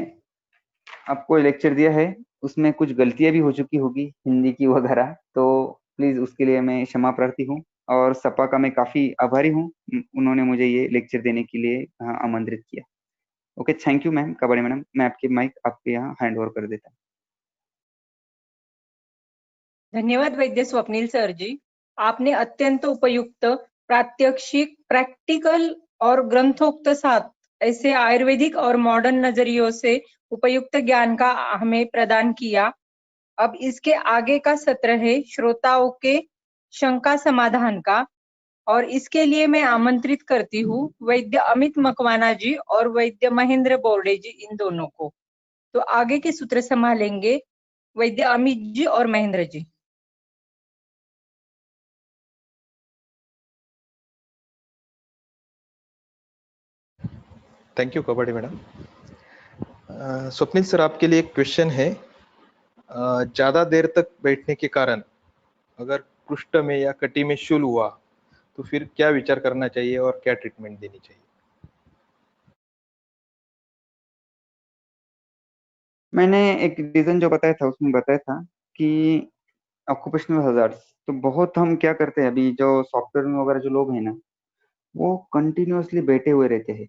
आपको लेक्चर दिया है, उसमें कुछ गलतियां भी हो चुकी होगी हिंदी की वगैरह, तो प्लीज उसके लिए मैं क्षमा प्रार्थी हूँ। और सपा का मैं काफी आभारी हूँ, उन्होंने मुझे ये लेक्चर देने के लिए यहाँ आमंत्रित किया। ओके, थैंक यू मैम कबाड़ी मैडम, मैं आपकी माइक आपके यहाँ हैंड ओवर कर देता हूँ। धन्यवाद वैद्य स्वप्निल सर जी। आपने अत्यंत उपयुक्त प्रात्यक्षिक, प्रैक्टिकल और ग्रंथोक्त साथ ऐसे आयुर्वेदिक और मॉडर्न नजरियों से उपयुक्त ज्ञान का हमें प्रदान किया। अब इसके आगे का सत्र है श्रोताओं के शंका समाधान का, और इसके लिए मैं आमंत्रित करती हूँ वैद्य अमित मकवाना जी और वैद्य महेंद्र बोर्डे जी, इन दोनों को। तो आगे के सूत्र संभालेंगे वैद्य अमित जी और महेंद्र जी। थैंक यू कबाड़ी मैडम। स्वप्निल सर, आपके लिए एक क्वेश्चन है। ज्यादा देर तक बैठने के कारण अगर पृष्ठ में या कटी में शूल हुआ तो फिर क्या विचार करना चाहिए और क्या ट्रीटमेंट देनी चाहिए? मैंने एक रीजन जो बताया था उसमें बताया था कि ऑक्यूपेशनल हजार्ड्स, तो बहुत हम क्या करते हैं, अभी जो सॉफ्टवेयर में वगैरह जो लोग हैं ना, वो कंटिन्यूअसली बैठे हुए रहते हैं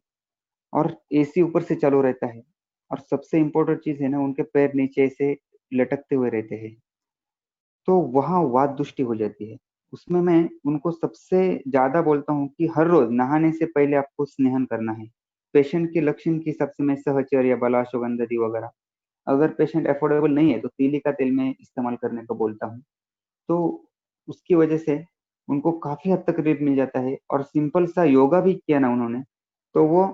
और एसी ऊपर से चालू रहता है, और सबसे इम्पोर्टेंट चीज है ना, उनके पैर नीचे से लटकते हुए रहते हैं, तो वहां वात दृष्टि हो जाती है। उसमें मैं उनको सबसे ज्यादा बोलता हूँ कि हर रोज नहाने से पहले आपको स्नेहन करना है। पेशेंट के लक्षण के हिसाब से मैं सहचर्य या बलाशोगंधि वगैरह, अगर पेशेंट अफोर्डेबल नहीं है तो तीली का तेल में इस्तेमाल करने को बोलता हूँ। तो उसकी वजह से उनको काफी हद तक रिलीफ मिल जाता है, और सिंपल सा योगा भी किया ना उन्होंने, तो वो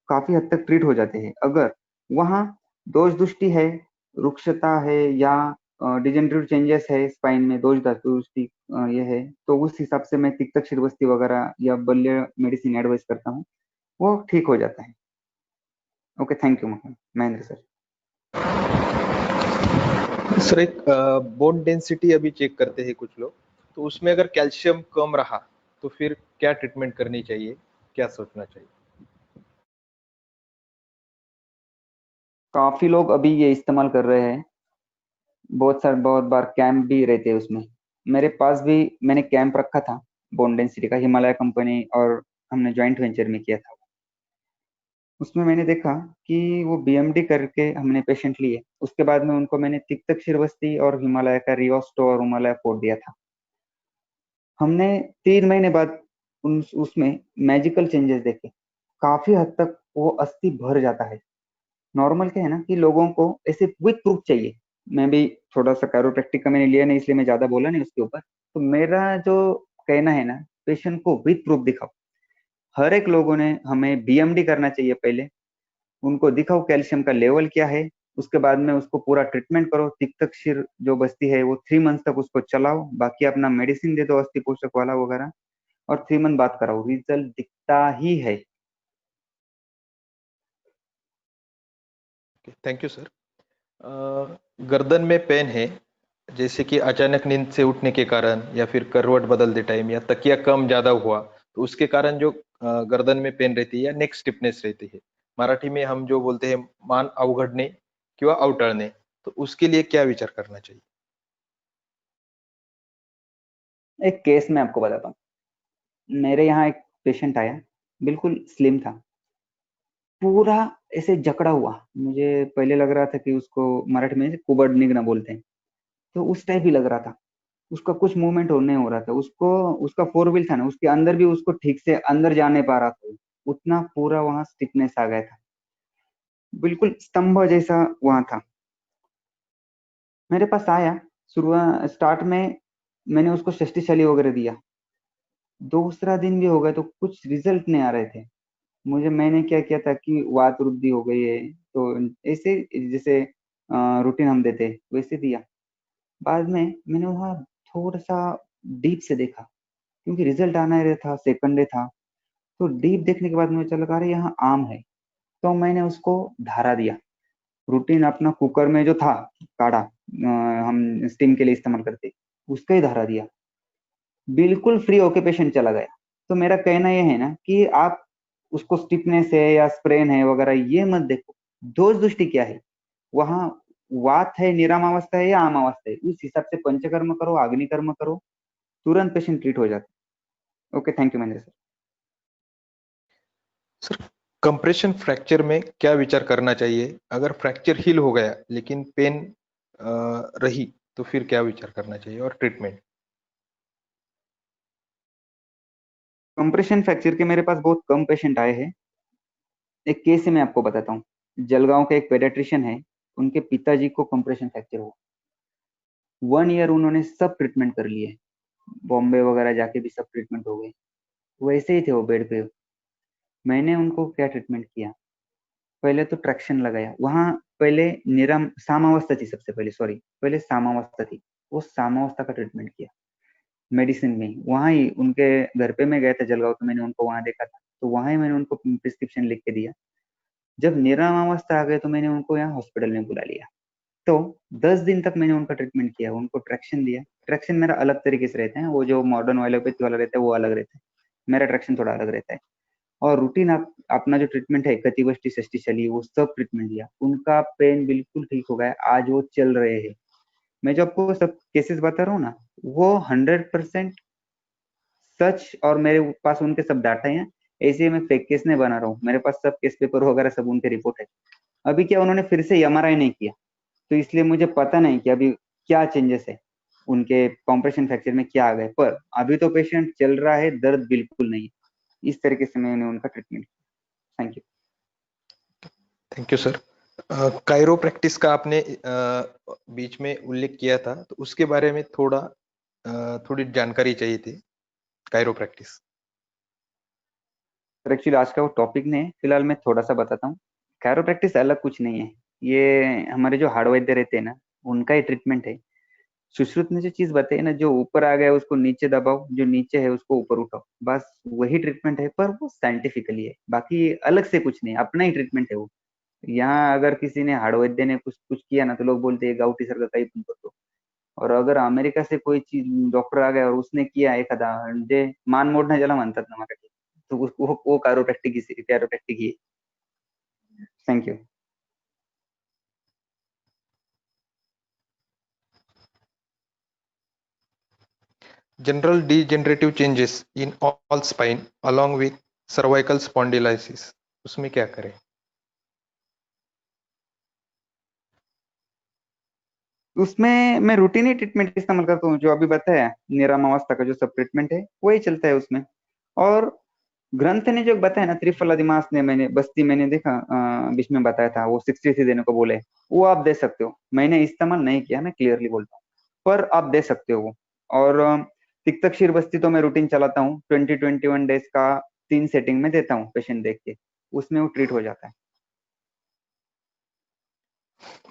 काफी हद तक ट्रीट हो जाते हैं। अगर वहाँ दोष दृष्टि है, रुक्षता है, या डिजेनरेटिव चेंजेस है स्पाइन में, दोष धातु दृष्टि ये है, तो उस हिसाब से मैं तिक्तक शिरवस्ती वगैरह या बल्य मेडिसिन एडवाइस करता हूँ, वो ठीक हो जाता है। Okay, thank you Mahendra sir. Sir, एक बोन डेंसिटी अभी चेक करते हैं कुछ लोग, तो उसमें अगर कैल्शियम कम रहा तो फिर क्या ट्रीटमेंट करनी चाहिए, क्या सोचना चाहिए? काफी लोग अभी ये इस्तेमाल कर रहे हैं। बहुत बार कैंप भी रहते हैं उसमें। मेरे पास भी मैंने कैंप रखा था बॉन्ड डेंसिटी का, हिमालय कंपनी और हमने जॉइंट वेंचर में किया था। उसमें मैंने देखा कि वो बीएमडी करके हमने पेशेंट लिए, उसके बाद में उनको मैंने तिक्तक शिरवस्ती और हिमालय का रियोस्टो और हिमालय फोर्ट दिया था। हमने 3 महीने बाद उसमें मैजिकल चेंजेस देखे। काफी हद तक वो अस्थि भर जाता है। नॉर्मल क्या है ना कि लोगों को ऐसे क्विक प्रूफ चाहिए। मैं भी थोड़ा सा कैरोप्रैक्टिक का मैंने लिया नहीं, इसलिए मैं ज्यादा बोला नहीं उसके ऊपर। तो मेरा जो कहना है ना, पेशेंट को विथ प्रूफ दिखाओ। हर एक लोगों ने हमें बीएमडी करना चाहिए पहले। उनको दिखाओ कैल्शियम का लेवल क्या है, उसके बाद में उसको पूरा ट्रीटमेंट करो। तिक्तक शिर जो बस्ती है वो 3 मंथ तक उसको चलाओ, बाकी अपना मेडिसिन दे दो अस्थि पोषक वाला वगैरह, और 3 मंथ बात कराओ, रिजल्ट दिखता ही है। Thank you sir. गर्दन में पेन है, जैसे कि अचानक नींद से उठने के कारण या फिर करवट बदलते टाइम या तकिया कम ज्यादा हुआ, तो उसके कारण जो गर्दन में पेन रहती है या नेक स्टिफनेस रहती है, मराठी में हम जो बोलते हैं मान अवघडणे किंवा अवटळणे, तो उसके लिए क्या विचार करना चाहिए? एक केस मैं आपको बताता हूँ। मेरे यहाँ एक पेशेंट आया, बिल्कुल स्लिम था, पूरा ऐसे जकड़ा हुआ। मुझे पहले लग रहा था कि उसको मराठी में कुबड़ निगना बोलते हैं, तो उस टाइप ही लग रहा था। उसका कुछ मूवमेंट हो नहीं हो रहा था उसको। उसका 4 व्हील था ना, उसके अंदर भी उसको ठीक से अंदर जा नहीं पा रहा था। उतना पूरा वहां स्टिफनेस आ गया था, बिल्कुल स्तंभ जैसा वहां था। मेरे पास आया, शुरुआत स्टार्ट में मैंने उसको शस्तिशाली वगैरह दिया। दूसरा दिन भी हो गया तो कुछ रिजल्ट नहीं आ रहे थे मुझे। मैंने क्या किया था कि वात वृद्धि हो गई है, तो ऐसे जैसे रूटीन हम देते वैसे दिया। बाद में मैंने वहाँ थोड़ा सा डीप से देखा, क्योंकि रिजल्ट आना ही रहा था, सेकंड डे था। तो डीप देखने के बाद मुझे चला अरे यहाँ आम है। तो मैंने उसको धारा दिया। रूटीन अपना कुकर में जो था काढ़ा, हम स्टीम के लिए इस्तेमाल करते, उसका ही धारा दिया। बिल्कुल फ्री होके पेशेंट चला गया। तो मेरा कहना यह है ना कि आप उसको स्टिफनेस है या स्प्रेन है वगैरह ये मत देखो। दोष दृष्टि क्या है वहाँ, वात है, निराम अवस्था है या आम अवस्था है, उस हिसाब से पंचकर्म करो, अग्निकर्म करो, तुरंत पेशेंट ट्रीट हो जाता है। Okay, thank you Mahendra sir. Sir, compression fracture में क्या विचार करना चाहिए? अगर फ्रैक्चर हील हो गया लेकिन पेन रही, तो फिर क्या विचार करना चाहिए और ट्रीटमेंट? कंप्रेशन फ्रैक्चर के मेरे पास बहुत कम पेशेंट आए हैं। एक केस से मैं आपको बताता हूँ। जलगांव के एक पेडियाट्रिशियन है, उनके पिताजी को कंप्रेशन फ्रैक्चर हुआ। 1 ईयर उन्होंने सब ट्रीटमेंट कर लिए, बॉम्बे वगैरह जाके भी सब ट्रीटमेंट हो गए, वैसे ही थे वो बेड पे। मैंने उनको क्या ट्रीटमेंट किया, पहले तो ट्रैक्शन लगाया वहाँ। पहले निरम सामावस्था थी, सबसे पहले सॉरी, पहले सामावस्था थी, वो सामावस्था का ट्रीटमेंट किया मेडिसिन में। वहाँ ही उनके घर पे मैं गया था जलगांव, तो मैंने उनको वहाँ देखा था, तो वहाँ ही मैंने उनको प्रिस्क्रिप्शन लिख के दिया। जब निरामावस्था आ गए तो मैंने उनको यहाँ हॉस्पिटल में बुला लिया। तो 10 दिन तक मैंने उनका ट्रीटमेंट किया, उनको ट्रैक्शन दिया। ट्रैक्शन मेरा अलग तरीके से रहता है, वो जो मॉडर्न एलोपैथी वाला रहता है वो अलग रहता है, मेरा ट्रैक्शन थोड़ा अलग रहता है। और रूटीन आप अपना जो ट्रीटमेंट है कटिवष्टि षष्टि चली, वो सब ट्रीटमेंट दिया, उनका पेन बिल्कुल ठीक हो गया, आज वो चल रहे हैं। मैं जो आपको सब केसेस बता रहा हूँ ना, वो 100% सच, और मेरे पास उनके सब डाटा हैं। ऐसे मैं फेक केस नहीं बना रहा हूँ, मेरे पास सब केस पेपर वगैरह सब उनके रिपोर्ट है। अभी क्या उन्होंने फिर से एमआरआई नहीं किया, तो इसलिए मुझे पता नहीं कि अभी क्या चेंजेस है उनके कॉम्प्रेशन फ्रैक्चर में क्या आ गए। पर अभी तो पेशेंट चल रहा है, दर्द बिल्कुल नहीं है। इस तरीके से मैंने उनका ट्रीटमेंट किया। Thank you. Thank you sir. Cairo practice का आपने बीच में उल्लेख किया था, तो उसके बारे में थोड़ी जानकारी चाहिए थी, कायरो प्रैक्टिस। पर एक्चुअली आज का वो टॉपिक नहीं है, फिलहाल मैं थोड़ा सा बताता हूँ। कैरोप्रैक्टिस अलग कुछ नहीं है, ये हमारे जो हार्ड वैद्य रहते हैं ना, उनका ही ट्रीटमेंट है। सुश्रुत ने जो चीज बताई ना, जो ऊपर आ गया उसको नीचे दबाओ, जो नीचे है उसको ऊपर उठाओ, बस वही ट्रीटमेंट है। पर वो साइंटिफिकली है, बाकी अलग से कुछ नहीं, अपना ही ट्रीटमेंट है वो। यहाँ अगर किसी ने हार्ड वैद्य ने कुछ कुछ किया ना, तो लोग बोलते हैं गावठी सर का काही पण करतो। और अगर अमेरिका से कोई चीज डॉक्टर आ गया और उसने किया एखादा, म्हणजे मान मोडणं ज्याला म्हणतात ना मराठी, तो वो chiropractic he, chiropractic he. Thank you. General degenerative changes in all spine along with cervical spondylosis, उसमें क्या करें? उसमें मैं रूटीन ही ट्रीटमेंट इस्तेमाल करता हूँ, जो अभी बताया निराम अवस्था का जो सब ट्रीटमेंट है वही चलता है उसमें। और ग्रंथ ने जो बताया ना, त्रिफलादिमास ने मैंने बस्ती मैंने देखा बीच में बताया था, वो 63 देने को बोले, वो आप दे सकते हो। मैंने इस्तेमाल नहीं किया, मैं क्लियरली बोलता हूँ, पर आप दे सकते हो वो। और तिक्तक शीर बस्ती तो मैं रूटीन चलाता हूँ, 20-21 डेज का 3 सेटिंग में देता हूँ पेशेंट देख के, उसमें वो ट्रीट हो जाता है।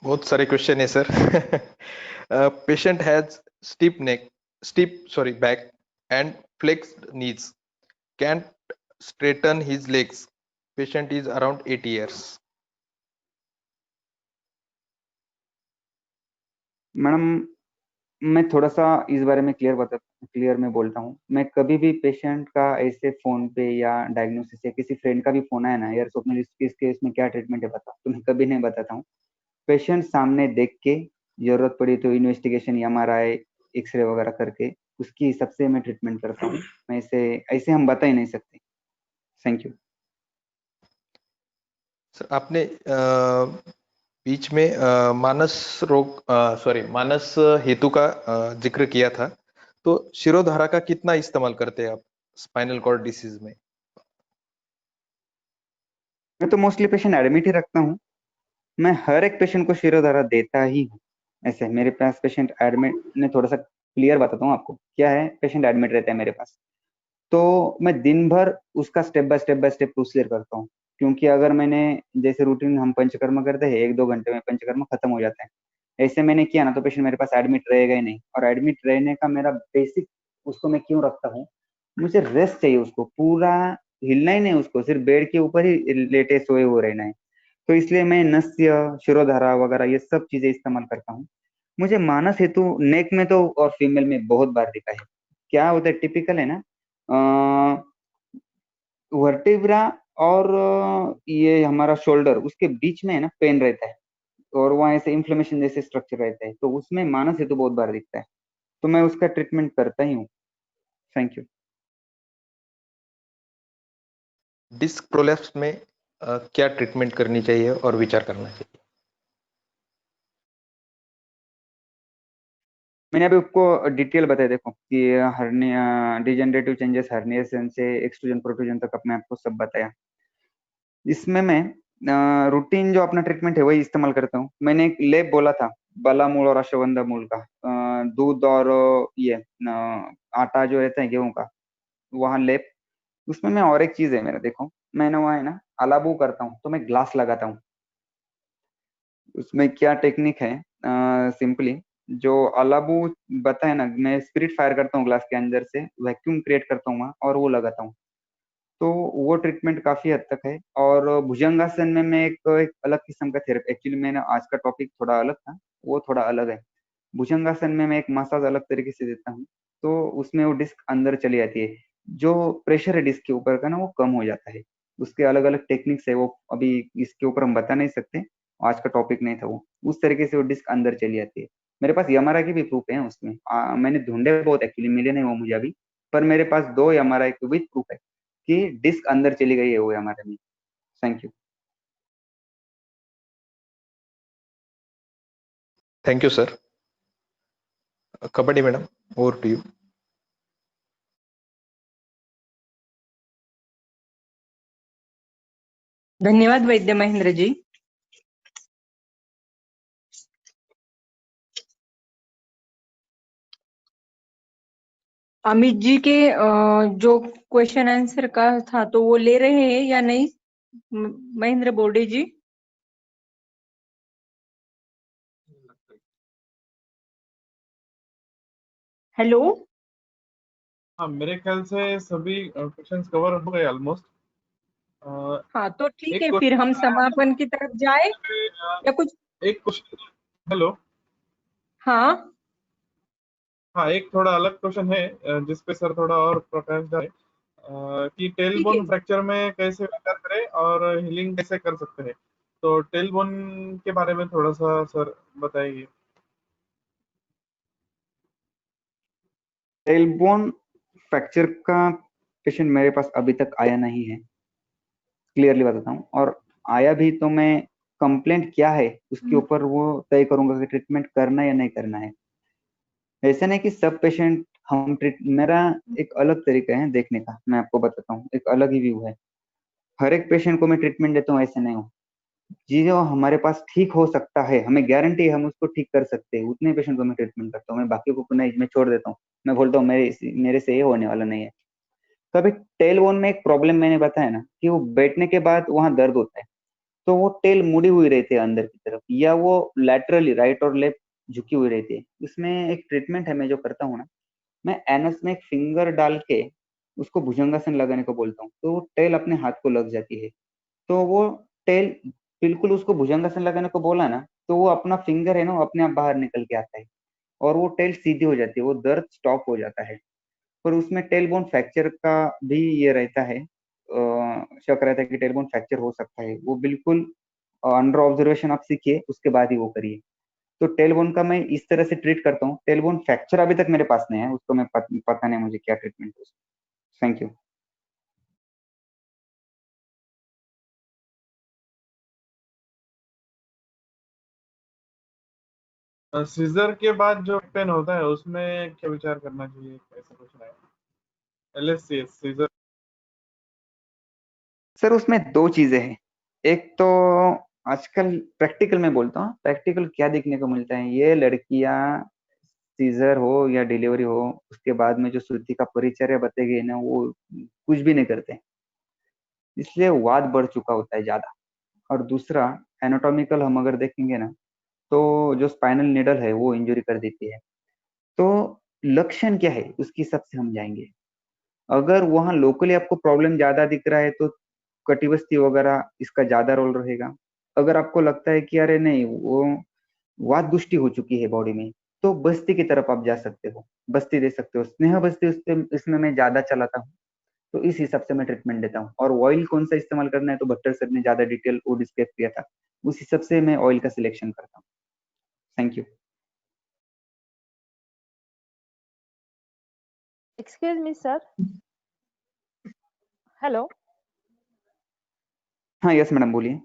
बहुत सारे क्वेश्चन है sir. Patient has steep neck, back and flexed knees, can't straighten his legs. Patient is around 8 years. Madam, मैं थोड़ा सा इस बारे में क्लियर में बोलता हूँ। मैं कभी भी पेशेंट का ऐसे फोन पे या डायग्नोसिस या किसी फ्रेंड का भी फोन आया ना, यार स्वप्निल इस केस में क्या ट्रीटमेंट है बता, तो मैं कभी नहीं बताता हूँ। पेशेंट सामने देख के, जरूरत पड़ी तो इन्वेस्टिगेशन एमआरआई एक्सरे वगैरह करके उसकी हिसाब से मैं ट्रीटमेंट करता हूँ। मैं ऐसे ऐसे हम बता ही नहीं सकते। Thank you. सर आपने बीच में मानस हेतु का जिक्र किया था, तो शिरोधारा का कितना इस्तेमाल करते हैं आप स्पाइनल कॉर्ड डिसीज में? मैं तो मोस्टली पेशेंट एडमिट ही रखता हूँ। मैं हर एक पेशेंट को शिरोधारा देता ही हूँ। ऐसे मेरे पास पेशेंट एडमिट, मैं थोड़ा सा क्लियर बताता हूँ आपको क्या है। पेशेंट एडमिट रहता है मेरे पास, तो मैं दिन भर उसका स्टेप बाय स्टेप प्रोसीजर करता हूँ। क्योंकि अगर मैंने, जैसे रूटीन हम पंचकर्म करते हैं, 1-2 घंटे में पंचकर्म खत्म हो जाता है, ऐसे मैंने किया ना तो पेशेंट मेरे पास एडमिट रहेगा ही नहीं। और एडमिट रहने का मेरा बेसिक, उसको मैं क्यों रखता हूँ, मुझे रेस्ट चाहिए। उसको पूरा हिलना ही नहीं, उसको सिर्फ बेड के ऊपर ही लेटे सोए हुए रहना है। तो इसलिए मैं नस्य, शिरोधारा वगैरह ये सब चीजें इस्तेमाल करता हूँ। मुझे मानस हेतु नेक में तो और फीमेल में बहुत बार दिखा है। क्या होता है, टिपिकल है ना, वर्टिब्रा और ये हमारा शोल्डर, उसके बीच में है ना पेन रहता है, और वहाँ ऐसे इन्फ्लेमेशन जैसे स्ट्रक्चर रहता है, तो उसमें मानस हेतु बहुत बार दिखता है, तो मैं उसका ट्रीटमेंट करता ही हूँ। Thank you. डिस्क प्रोलैप्स में क्या ट्रीटमेंट करनी चाहिए और विचार करना चाहिए? मैंने अभी आपको डिटेल बताया, देखो कि हर्निया, डिजेनरेटिव चेंजेस, हर्निएशन से एक्सट्रूजन प्रोट्रूजन तक अपने आपको सब बताया। इसमें मैं रूटीन जो अपना ट्रीटमेंट है वही इस्तेमाल करता हूँ। मैंने एक लेप बोला था, बाला मूल और अश्वगंधा मूल का, दूध और ये आटा जो रहता है गेहूं का, वहाँ लेप। उसमें मैं और एक चीज है मेरा, देखो मैंने वहाँ है ना अलाबू करता हूँ, तो मैं ग्लास लगाता हूँ। उसमें क्या टेक्निक है, सिंपली जो अलाबू बताया ना, मैं स्पिरिट फायर करता हूँ ग्लास के अंदर से, वैक्यूम क्रिएट करता हूँ वहाँ और वो लगाता हूँ। तो वो ट्रीटमेंट काफी हद तक है। और भुजंगासन में मैं एक अलग किस्म का थेरेपी, एक्चुअली मैंने आज का टॉपिक थोड़ा अलग था, वो थोड़ा अलग है। भुजंगासन में मैं एक मसाज अलग तरीके से देता हूँ, तो उसमें वो डिस्क अंदर चली जाती है। जो प्रेशर है डिस्क के ऊपर का ना, वो कम हो जाता है। उसके अलग अलग टेक्निक्स है, वो अभी इसके ऊपर हम बता नहीं सकते, आज का टॉपिक नहीं था वो। उस तरीके से वो डिस्क अंदर चली जाती है। मेरे पास यमारा के भी प्रूफ है उसमें, मैंने ढूंढे बहुत, एक्चुअली मिले नहीं वो मुझे अभी, पर मेरे पास 2 यमारा के विद प्रूफ है कि डिस्क अंदर चली गई है वो हमारे में। Thank you. Thank you sir. Kabaddi madam, over to you. धन्यवाद वैद्य महेंद्र जी। अमित जी के जो क्वेश्चन आंसर का था तो वो ले रहे हैं या नहीं, महेंद्र बोर्डे जी? हेलो। हाँ, मेरे ख्याल से सभी क्वेश्चंस कवर हो गए ऑलमोस्ट। हाँ तो ठीक एक है, फिर हम क्वेश्चन, समापन की तरफ जाए या कुछ? एक क्वेश्चन, हेलो। हाँ हाँ, एक थोड़ा अलग क्वेश्चन है जिसपे सर थोड़ा और प्रकाश डालें, कि ठीक है। टेलबोन फ्रैक्चर में कैसे विचार करें और हीलिंग कैसे कर सकते हैं। तो टेलबोन के बारे में थोड़ा सा सर बताइए। टेलबोन फ्रैक्चर का पेशेंट मेरे पास अभी तक आया नहीं है, क्लियरली बताता हूँ, और आया भी तो मैं कंप्लेंट क्या है उसके ऊपर वो तय करूंगा कि ट्रीटमेंट करना या नहीं करना है। ऐसा नहीं कि सब पेशेंट हम ट्रीट, मेरा एक अलग तरीका है देखने का, मैं आपको बताता हूँ, एक अलग ही व्यू है। हर एक पेशेंट को मैं ट्रीटमेंट देता हूँ ऐसे नहीं हूँ। जी जो हमारे पास ठीक हो सकता है, हमें गारंटी है हम उसको ठीक कर सकते हैं, उतने पेशेंट को मैं ट्रीटमेंट करता हूँ। मैं बाकी को नहीं, मैं छोड़ देता हूँ। मैं बोलता हूँ मेरे से ये होने वाला नहीं है। तो अभी टेल बोन में एक प्रॉब्लम मैंने बताया ना कि वो बैठने के बाद वहां दर्द होता है, तो वो टेल मुड़ी हुई रहती है अंदर की तरफ, या वो लैटरली राइट और लेफ्ट झुकी हुई रहती है। इसमें एक ट्रीटमेंट है मैं जो करता हूँ ना, मैं एनस में एक फिंगर डाल के उसको भुजंगासन लगाने को बोलता हूँ, तो वो टेल अपने हाथ को लग जाती है। तो वो टेल बिल्कुल, उसको भुजंगासन लगाने को बोला ना, तो वो अपना फिंगर है ना वो अपने आप बाहर निकल के आता है और वो टेल सीधी हो जाती है, वो दर्द स्टॉप हो जाता है। पर उसमें टेल बोन फ्रैक्चर का भी ये रहता है, शक रहता है कि टेल बोन फ्रैक्चर हो सकता है। वो बिल्कुल अंडर ऑब्जर्वेशन आप सीखिए, उसके बाद ही वो करिए। तो टेल बोन का मैं इस तरह से ट्रीट करता हूँ। टेल बोन फ्रैक्चर अभी तक मेरे पास नहीं है, उसको मैं पता नहीं मुझे क्या ट्रीटमेंट है। Thank you. सीजर के बाद जो पेन होता है उसमें क्या विचार करना चाहिए, ऐसा कुछ है? LSCS scissor. सर उसमें दो चीजें हैं। एक तो आजकल प्रैक्टिकल में बोलता हूँ, प्रैक्टिकल क्या देखने को मिलता है, ये लड़कियां सीजर हो या डिलीवरी हो उसके बाद में जो श्रुति का परिचर्या बताई ना, वो कुछ भी नहीं करते, इसलिए वाद बढ़ चुका होता है ज्यादा। और दूसरा, एनाटॉमिकल हम अगर देखेंगे ना, तो जो स्पाइनल निडल है वो इंजरी कर देती है। तो लक्षण क्या है उसकी सबसे हम जाएंगे। अगर वहां लोकली आपको प्रॉब्लम ज्यादा दिख रहा है तो कटिबस्ती वगैरह इसका ज्यादा रोल रहेगा। अगर आपको लगता है कि अरे नहीं वो वात दुष्टि हो चुकी है बॉडी में, तो बस्ती की तरफ आप जा सकते हो, बस्ती दे सकते हो, स्नेह बस्ती इसमें मैं ज्यादा चलाता हूँ। तो इस हिसाब से मैं ट्रीटमेंट देता हूँ। और ऑयल कौन सा इस्तेमाल करना है तो भट्टर सर ने ज्यादा डिटेल वो डिस्क्राइब किया था, उस हिसाब से मैं ऑयल का सिलेक्शन करता हूँ। Thank you. Excuse me sir, hello. हाँ यस मॅडम बोलिए।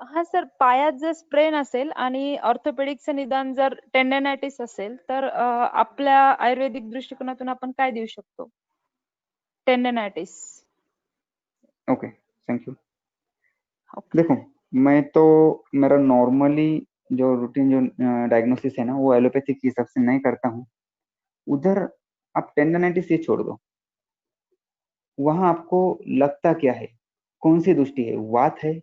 हा सर, पायात जर स्प्रेन असेल आणि ऑर्थोपेडिकचं निदान जर टेंडनायटिस असेल तर आपल्या आयुर्वेदिक दृष्टिकोनातून आपण काय देऊ शकतो? टेंडनायटिस. Okay thank you. देखो मैं तो, मेरा नॉर्मली जो रूटीन जो डायग्नोसिस है ना वो एलोपैथिक के हिसाब से नहीं करता हूँ। उधर आप टेंडनाइटिस ये छोड़ दो, वहां आपको लगता क्या है, कौन सी दृष्टि है, वात है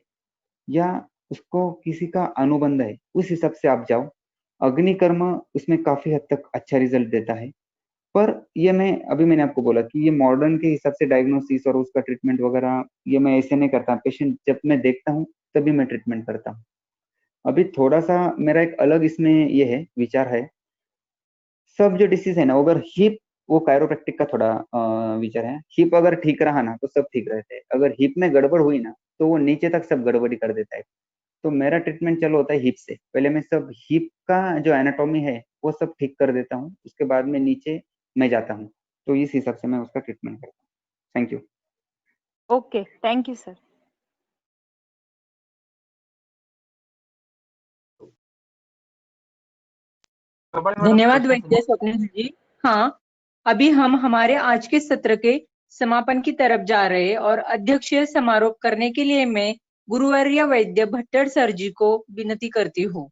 या उसको किसी का अनुबंध है, उस हिसाब से आप जाओ। अग्निकर्म उसमें काफी हद तक अच्छा रिजल्ट देता है। पर ये मैं अभी मैंने आपको बोला कि ये मॉडर्न के हिसाब से डायग्नोसिस और उसका ट्रीटमेंट वगैरह ये मैं ऐसे नहीं करता। पेशेंट जब मैं देखता हूँ तभी मैं ट्रीटमेंट करता हूँ। अभी थोड़ा सा मेरा एक अलग इसमें ये है, विचार है। सब जो डिसीज है ना, अगर हिप, वो कायरोप्रैक्टिक का थोड़ा विचार है। हिप अगर ठीक रहा ना तो सब ठीक रहते हैं, अगर हिप में गड़बड़ हुई ना तो वो नीचे तक सब गड़बड़ी कर देता है। तो मेरा ट्रीटमेंट चलो होता है हिप से, पहले मैं सब हिप का जो एनाटॉमी है वो सब ठीक कर देता हूँ, उसके बाद में नीचे मैं जाता हूँ। तो इस हिसाब से मैं उसका ट्रीटमेंट करता हूँ। Thank you. Okay, thank you sir. धन्यवाद वैद्य स्वप्निल जी। हाँ, अभी हम हमारे आज के सत्र के समापन की तरफ जा रहे हैं और अध्यक्षीय समारोह करने के लिए मैं गुरुवर्य वैद्य भट्टर सर जी को विनती करती हूँ।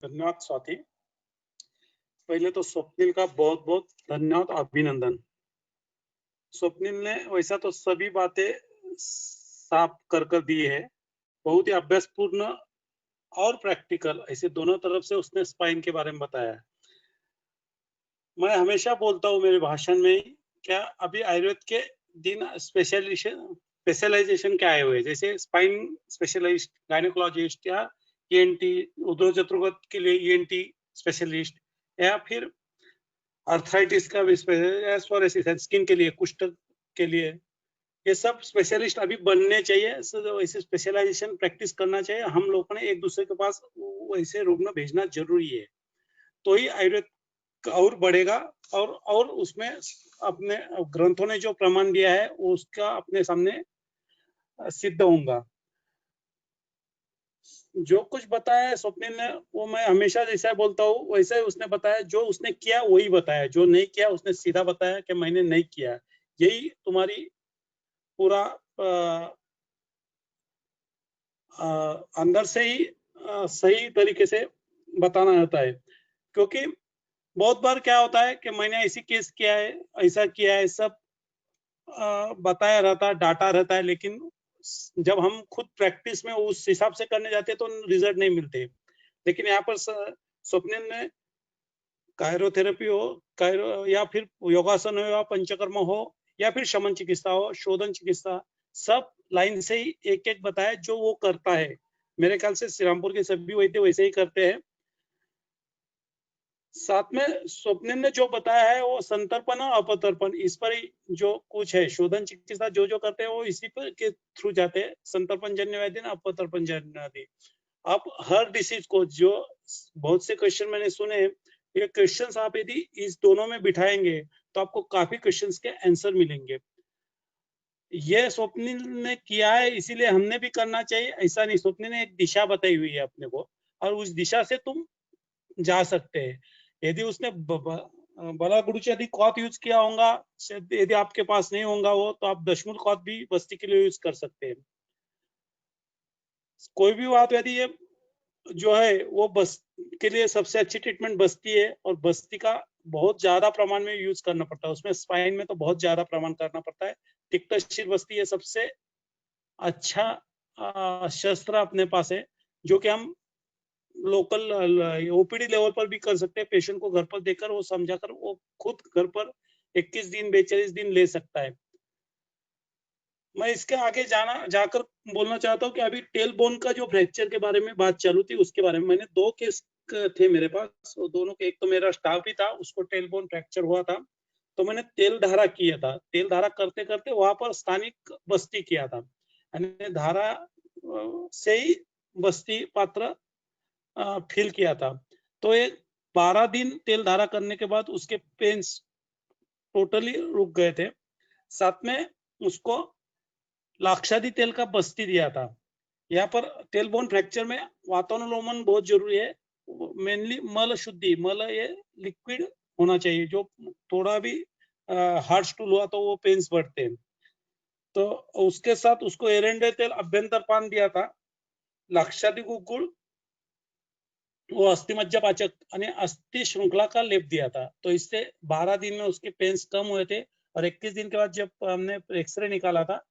धन्यवाद स्वाति। पहले तो स्वप्निल का बहुत बहुत धन्यवाद, अभिनंदन। स्वप्निल ने वैसा तो सभी बातें साफ कर दी है, बहुत ही अभ्यासपूर्ण और प्रैक्टिकल, ऐसे दोनों तरफ से उसने स्पाइन के बारे में बताया। मैं हमेशा बोलता हूँ मेरे भाषण में, क्या अभी आयुर्वेद के दिन स्पेशलाइजेशन क्या आए हुए, जैसे स्पाइन स्पेशलिस्ट, गायनेकोलॉजिस्ट या ENT, उद्योग चतुर्वेद के लिए ENT स्पेशलिस्ट, या फिर आर्थराइटिस का भी स्पेशलिस्ट, स्किन के लिए, कुष्ठ के लिए ये सब स्पेशलिस्ट अभी बनने चाहिए, वैसे स्पेशलाइजेशन प्रैक्टिस करना चाहिए। हम लोगों ने एक दूसरे के पास वैसे रुग्ण भेजना जरूरी है, तो ही आयुर्वेद और बढ़ेगा और उसमें अपने ग्रंथों ने जो प्रमाण दिया है उसका अपने सामने सिद्ध होगा। जो कुछ बताया है स्वप्निल ने वो मैं हमेशा जैसा बोलता हूँ वैसा ही उसने बताया, जो उसने किया वही बताया, जो नहीं किया उसने सीधा बताया कि मैंने नहीं किया। यही तुम्हारी पूरा अंदर से ही सही तरीके से बताना होता है। क्योंकि बहुत बार क्या होता है कि मैंने ऐसी केस किया है, ऐसा किया है, सब बताया रहता है, डाटा रहता है, लेकिन जब हम खुद प्रैक्टिस में उस हिसाब से करने जाते हैं तो रिजल्ट नहीं मिलते। लेकिन यहाँ पर स्वप्निल ने कायरोथेरेपी हो, कायरो या फिर योगासन हो या पंचकर्म हो या फिर शमन चिकित्सा हो, शोधन चिकित्सा, सब लाइन से ही एक एक बताया जो वो करता है। मेरे ख्याल से श्रीरामपुर के सभी वैद्य वैसे ही करते हैं। साथ में स्वप्निल ने जो बताया है वो संतर्पण और अपतर्पण, इस पर ही जो कुछ है, शोधन चिकित्सा जो जो करते हैं वो इसी पर के थ्रू जाते हैं, संतर्पण जन्य व्याधि ना अपतर्पण जन्य व्याधि। आप हर डिसीज को, जो बहुत से क्वेश्चन मैंने सुने, ये क्वेश्चंस आप यदि इस दोनों में बिठाएंगे तो आपको काफी क्वेश्चंस के आंसर मिलेंगे। ये स्वप्निल ने किया है इसीलिए हमने भी करना चाहिए, ऐसा नहीं। स्वप्निल ने एक दिशा बताई हुई है अपने को और उस दिशा से तुम जा सकते हैं। यदि उसने बड़ा गुरुची यदि कॉथ यूज किया होगा, यदि आपके पास नहीं होगा वो, तो आप दशमूल कॉथ भी बस्ती के लिए यूज कर सकते हैं। कोई भी बात यदि ये जो है वो बस के लिए सबसे अच्छी ट्रीटमेंट बस्ती है, और बस्ती का बहुत ज्यादा प्रमाण में यूज करना पड़ता है, उसमें स्पाइन में तो बहुत ज्यादा प्रमाण करना पड़ता है। तिक्तशील बस्ती ये सबसे अच्छा शस्त्र अपने पास है, जो कि हम लोकल ओपीडी लेवल पर भी कर सकते हैं। पेशेंट को घर पर देकर वो समझाकर वो खुद घर पर 21 दिन 42 दिन ले सकता है। मैं इसके आगे जाकर बोलना चाहता हूँ कि अभी टेल बोन का जो फ्रैक्चर के बारे में बात चालू थी, उसके बारे में मैंने 2 केस थे मेरे पास, वो दोनों के, एक तो मेरा स्टाफ ही था, उसको टेल बोन फ्रैक्चर हुआ था, तो मैंने तेल धारा किया था। तेल धारा करते करते वहां पर स्थानिक बस्ती किया था, यानी धारा से ही बस्ती पात्र फिल किया था। तो एक 12 दिन तेल धारा करने के बाद उसके पेन्स टोटली रुक गए थे। साथ में उसको लाक्षादी तेल का बस्ती दिया था। यहाँ पर तेल बोन फ्रैक्चर में वातानुलोमन बहुत जरूरी है। मेनली मल शुद्धि, मल ये लिक्विड होना चाहिए, जो थोड़ा भी हार्ड स्टूल हुआ तो वो पेन्स बढ़ते हैं। तो उसके साथ उसको एरेंडे तेल अभ्यंतर पान दिया था, लाक्षादी गुगुळ, वो अस्थिमज्जा पाचक आणि अस्थि श्रृंखला का लेप दिया था। तो इससे 12 दिन में उसके पेन्स कम हुए थे, और 21 दिन के बाद जब हमने एक्सरे निकाला था,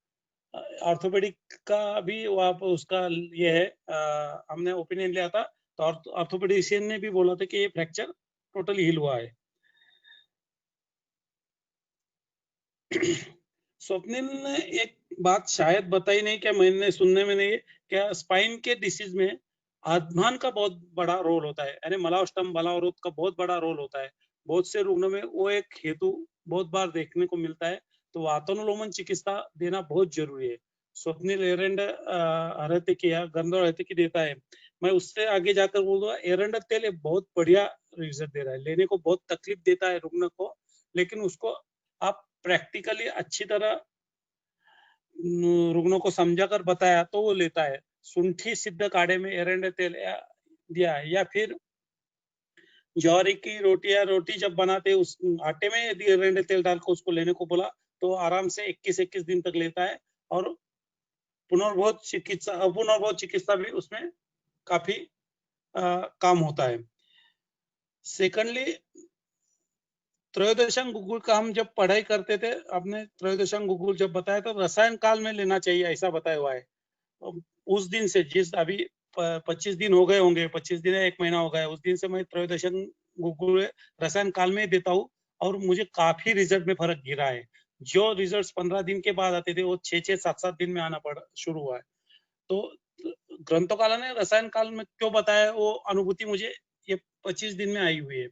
ऑर्थोपेडिक का भी वहाँ पर उसका ये है, हमने ओपिनियन लिया था, तो ऑर्थोपेडिशियन ने भी बोला था कि ये फ्रैक्चर टोटली हील हुआ है। स्वप्निल ने एक बात शायद बताई नहीं, क्या मैंने सुनने में नहीं है, क्या स्पाइन के डिसीज में आत्मान का बहुत बड़ा रोल होता है, यानी मलावष्टम बलावरोध का बहुत बड़ा रोल होता है। बहुत से रुग्णों में वो एक हेतु बहुत बार देखने को मिलता है, तो वातानुलोमन चिकित्सा देना बहुत जरूरी है। स्वप्निल एरंड हरते की या गंधोड़ हरते की देता है। मैं उससे आगे जाकर बोलूंगा, एरंड तेल एक बहुत बढ़िया रिजल्ट दे रहा है, लेने को बहुत तकलीफ देता है रुग्ण को, लेकिन उसको आप प्रैक्टिकली अच्छी तरह रुग्णों को समझाकर बताया तो वो लेता है। सुंठी सिद्ध काढ़े में एरंडे तेल दिया है, या फिर ज्वारी की रोटी या रोटी जब बनाते उस आटे में यदि एरंडे तेल डालकर उसको लेने को बोला तो आराम से 21 दिन तक लेता है, और पुनर्भोज चिकित्सा भी उसमें काफी काम होता है। सेकंडली, त्रयोदशांग गुगुल का हम जब पढ़ाई करते थे, आपने त्रयोदशांग गुगुल जब बताया तो रसायन काल में लेना चाहिए ऐसा बताया हुआ है। उस दिन से, जिस अभी 25 दिन हो गए होंगे, 25 दिन 1 महीना हो गया, उस दिन से मैं त्रयोदशांग गुगुल रसायन काल में देता हूँ, और मुझे काफी रिजल्ट में फर्क गिरा है। जो रिजल्ट 15 दिन के बाद आते थे वो 6-6, 7-7 दिन में आना शुरू हुआ है। तो ग्रंथकाला ने रसायन काल में क्यों बताया, वो अनुभूति मुझे ये 25 दिन में आई हुई है।